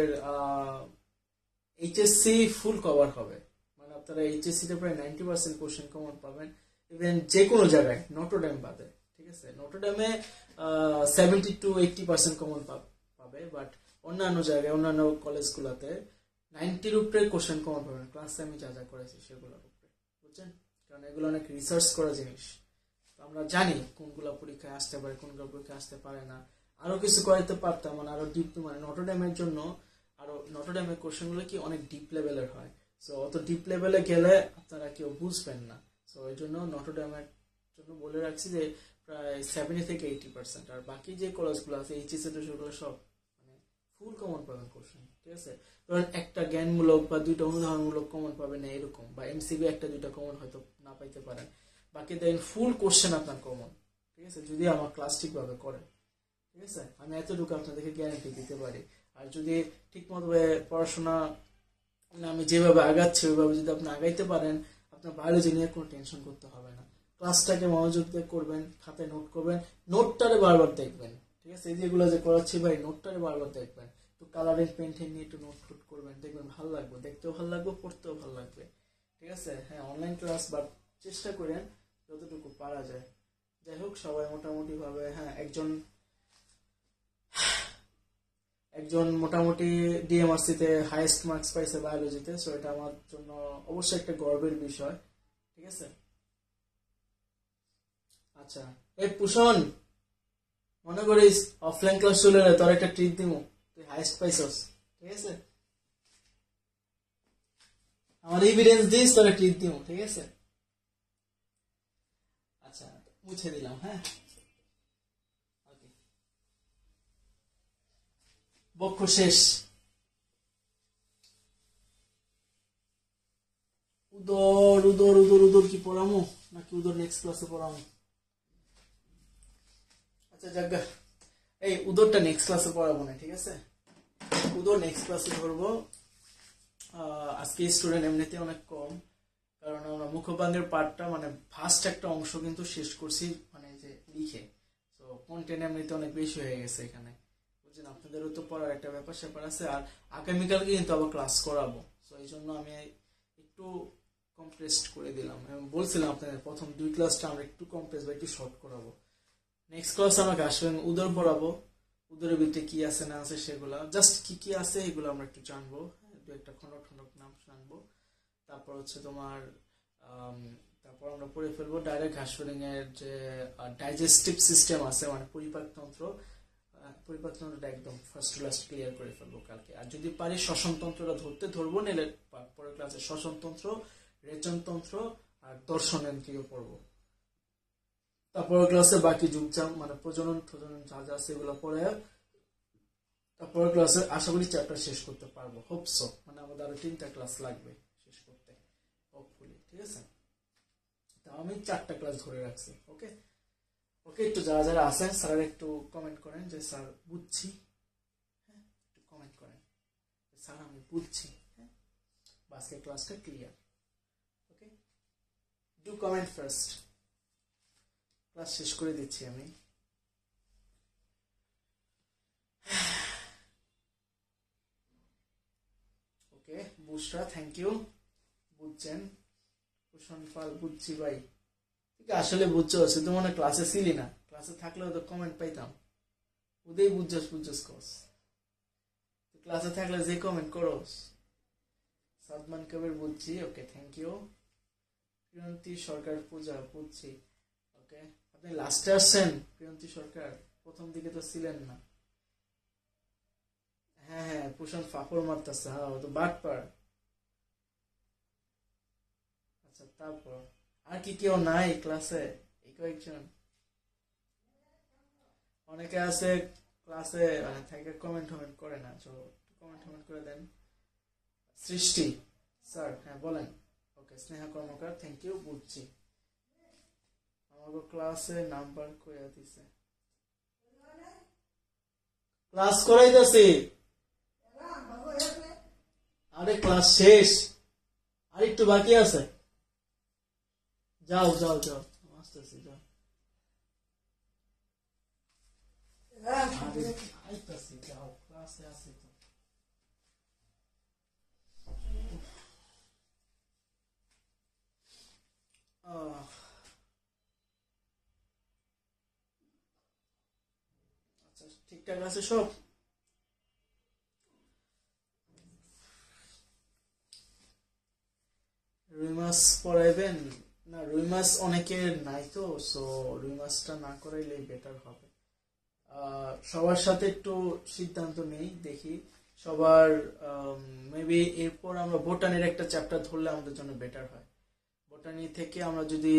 এইচএসসি ফুল কভার হবে, মানে আপনারা এইচএসসি তে প্রায় 90% কোশ্চেন কমন পাবেন, ইভেন যে কোনো জায়গায় নটরডেম বাদে, ঠিক আছে। নটরডেমে 70-80% কমন পাবে, বাট অন্যান্য জায়গায় অন্যান্য কলেজগুলোতে 90-র উপরে কোশ্চেন কমন পাবেন ক্লাসে আমি যা যা করেছি সেগুলোর উপরে, বুঝছেন। কারণ এগুলো অনেক রিসার্চ করা জিনিস, আমরা জানি কোনগুলা পরীক্ষায় আসতে পারে, কোনগুলো পরীক্ষায় আসতে পারে না। আরো কিছু করাইতে পারতাম, মানে আরো ডিপ, মানে নটরডেমের জন্য আরো নটরডেমের কোশ্চেন গুলো কি অনেক ডিপ লেভেলের হয়, সো অত ডিপ লেভেলে গেলে আপনারা কেউ বুঝবেন না। সো এই জন্য নটরডেমের জন্য বলে রাখছি যে প্রায় 70-80%, আর বাকি যে কলেজগুলো আছে এইচএসসি তো সেগুলো সব মানে ফুল কমন পাবেন কোশ্চেন, ঠিক আছে। ধরেন একটা জ্ঞানমূলক বা দুইটা অনুধাবনমূলক কমন পাবেন না এরকম, বা এমসিকিউ একটা দুইটা কমন হয়তো না পাইতে পারেন, বাকি দেখেন ফুল কোশ্চেন আপনার কমন, ঠিক আছে, যদি আমার ক্লাস ঠিকভাবে করেন, ঠিক আছে। আমি এতটুকু আপনাদেরকে গ্যারান্টি দিতে পারি। আর যদি ঠিক মতো পড়াশোনা আমি যেভাবে আগাচ্ছি ওইভাবে যদি আপনি আগাইতে পারেন, আপনার বায়োলজি নিয়ে কোনো টেনশন করতে হবে না। ক্লাসটাকে মনোযোগ দিয়ে করবেন, খাতায় নোট করবেন, নোটটারে বারবার দেখবেন, ঠিক আছে। এই যেগুলো যে করাচ্ছি ভাই, নোটটারে বারবার দেখবেন, একটু কালারিং পেন্টিং নিয়ে একটু নোট ফুট করবেন, দেখবেন ভালো লাগবে, দেখতেও ভালো লাগবে, পড়তেও ভালো লাগবে, ঠিক আছে। হ্যাঁ, অনলাইন ক্লাস বাট চেষ্টা করেন যতটুকু পারা যায়। যাই হোক, সবাই মোটামুটি ভাবে, হ্যাঁ, একজন একজন মোটামুটি ডিএমআরসিতে হাইয়েস্ট মার্কস পাইছে বায়োলজিতে, সো এটা আমার জন্য অবশ্যই একটা গর্বের বিষয়, ঠিক আছে। আচ্ছা, এই পুষণ, মনে করিস অফলাইন ক্লাস চলে এলে তোর একটা ট্রিট দিব, তুই হাইয়েস্ট পাইছস, ঠিক আছে। আমার এভিডেন্স দিস, তোর ট্রিট দিব, ঠিক আছে। আচ্ছা, মুছে দিলাম, হ্যাঁ। বক্ষ শেষ। উদর উদর উদর উদর কি পড়ামো নাকি উদর নেক্সট ক্লাসে পড়ামো? আচ্ছা যাক, এই উদরটা নেক্সট ক্লাসে পড়াবো না, ঠিক আছে। উদর নেক্সট ক্লাসে ধরবো। আজকে স্টুডেন্ট এমনিতে অনেক কম, কারণ আমরা মুখবাঙ্গের পার্টটা মানে ফার্স্ট একটা অংশ কিন্তু শেষ করছি, মানে যে লিখে, তো কন্টেন্ট এমনিতে অনেক বেশি হয়ে গেছে এখানে, বুঝছেন। আপনাদেরও তো পড়ার একটা ব্যাপার স্যাপার আছে, আর আগামীকালকে কিন্তু আবার ক্লাস করাবো, তো এই জন্য আমি একটু কম্প্রেসড করে দিলাম। আমি বলছিলাম আপনাদের প্রথম 2 ক্লাসটা আমরা একটু কম্প্রেস বা একটু শর্ট করাবো। নেক্সট ক্লাস আমাকে আসবেন, উদর পড়াবো, উদরের ভিতরে কি আছে না আছে সেগুলা, জাস্ট কি কি আছে এগুলো আমরা একটু জানবো, দু একটা খন্ডক খন্ডক নাম জানবো। তারপর হচ্ছে তোমার তারপর আমরা পড়ে ফেলবো ডাইরেক্ট ঘাসফড়িং এর যে ডাইজেস্টিভ সিস্টেম আছে, মানে পরিপাকতন্ত্র, পরিপাকতন্ত্রটা একদম ফার্স্ট ক্লাস ক্লিয়ার করে ফেলবো কালকে। আর যদি পারি শ্বসনতন্ত্রটা ধরবো, নিলে পরের ক্লাসে শ্বসনতন্ত্র, রেচনতন্ত্র আর দর্শনেন্দ্রিয় পড়বো। তারপরের ক্লাসে বাকি যুগচাম মানে প্রজনন প্রজনন যা যা আছে এগুলো পড়ে তারপরের ক্লাসে আশা করি চ্যাপ্টার শেষ করতে পারবো, হোপসো। মানে আমাদের আরো 3টা ক্লাস লাগবে শেষ করতে, হোপফুলি, ঠিক আছে। তা আমি 4টা ক্লাস ধরে রাখছি। ওকে ওকে, একটু যারা যারা আছেন স্যার একটু কমেন্ট করেন যে স্যার বুঝছি, হ্যাঁ, একটু কমেন্ট করেন স্যার আমি বুঝছি, হ্যাঁ, আজকের ক্লাসটা clear. Okay, do comment first, class শেষ করে দিচ্ছি আমি। ওকে, বুশরা থ্যাংক ইউ, বুঝছেন। কুশন পাল বুঝছি ভাই, ঠিক আসলে বুঝছো, সে তো মনে ক্লাসে ছিলি না, ক্লাসে থাকলেও তো কমেন্ট পাইতাম। ওদের বুঝছস বুঝছস কস, ক্লাসে থাকলে যে কমেন্ট করস। সাদমান কবির বুঝছি, ওকে থ্যাংক ইউ। প্রিয়ন্তী সরকার পূজা বুঝছি, ওকে। আপনি লাস্টে আসছেন প্রিয়ন্তী সরকার, প্রথম দিকে তো ছিলেন না। হ্যাঁ হ্যাঁ, পুষণ ফাপড় মারতেছে, হ্যাঁ ও তো বাটপার। আচ্ছা, তারপর আর কি কেউ নাই ক্লাসে? এই কয়েকজন, অনেকে আছে ক্লাসে মানে থেকে কমেন্ট টমেন্ট করে না, তো কমেন্ট টমেন্ট করে দেন। সৃষ্টি স্যার, হ্যাঁ বলেন। ওকে, স্নেহা কর্মকার থ্যাংক ইউ, বুঝছি। আমাকে ক্লাসে নাম্বার কইয়া দিছে, ক্লাস করাইতেছি। আরে ক্লাস শেষ, আর একটু বাকি আছে, যাও যাও যাও, আসতেছি, যাও। আরে আইতাছি, যাও, ক্লাসে আছি তো। আচ্ছা, ঠিকঠাক আছে সব? রুই মাছ পড়াইবেন না? রুই মাছ অনেকের নাই তো, সো রুই মাছটা না করাইলেই বেটার হবে। সবার সাথে একটু সিদ্ধান্ত নেই, দেখি সবার। মেবি এরপর আমরা বোটানির একটা চ্যাপ্টার ধরলে আমাদের জন্য বেটার হয়। বোটানি থেকে আমরা যদি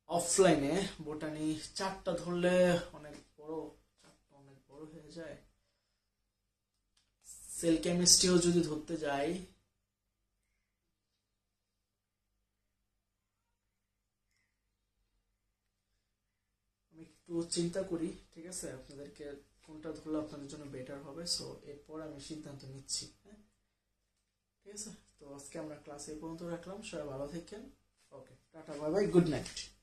অফলাইনে বোটানি 4টা ধরলে অনেক বড়, 4টা অনেক বড় হয়ে যায়। সেল কেমিস্ট্রিও যদি ধরতে যাই, একটু চিন্তা করি, ঠিক আছে, আপনাদেরকে কোনটা ধরলে আপনাদের জন্য বেটার হবে। সো এরপর আমি সিদ্ধান্ত নিচ্ছি। হ্যাঁ, ঠিক আছে। তো আজকে আমরা ক্লাস এই পর্যন্ত রাখলাম। সবাই ভালো থাকেন। Okay, tata, bye bye, good night.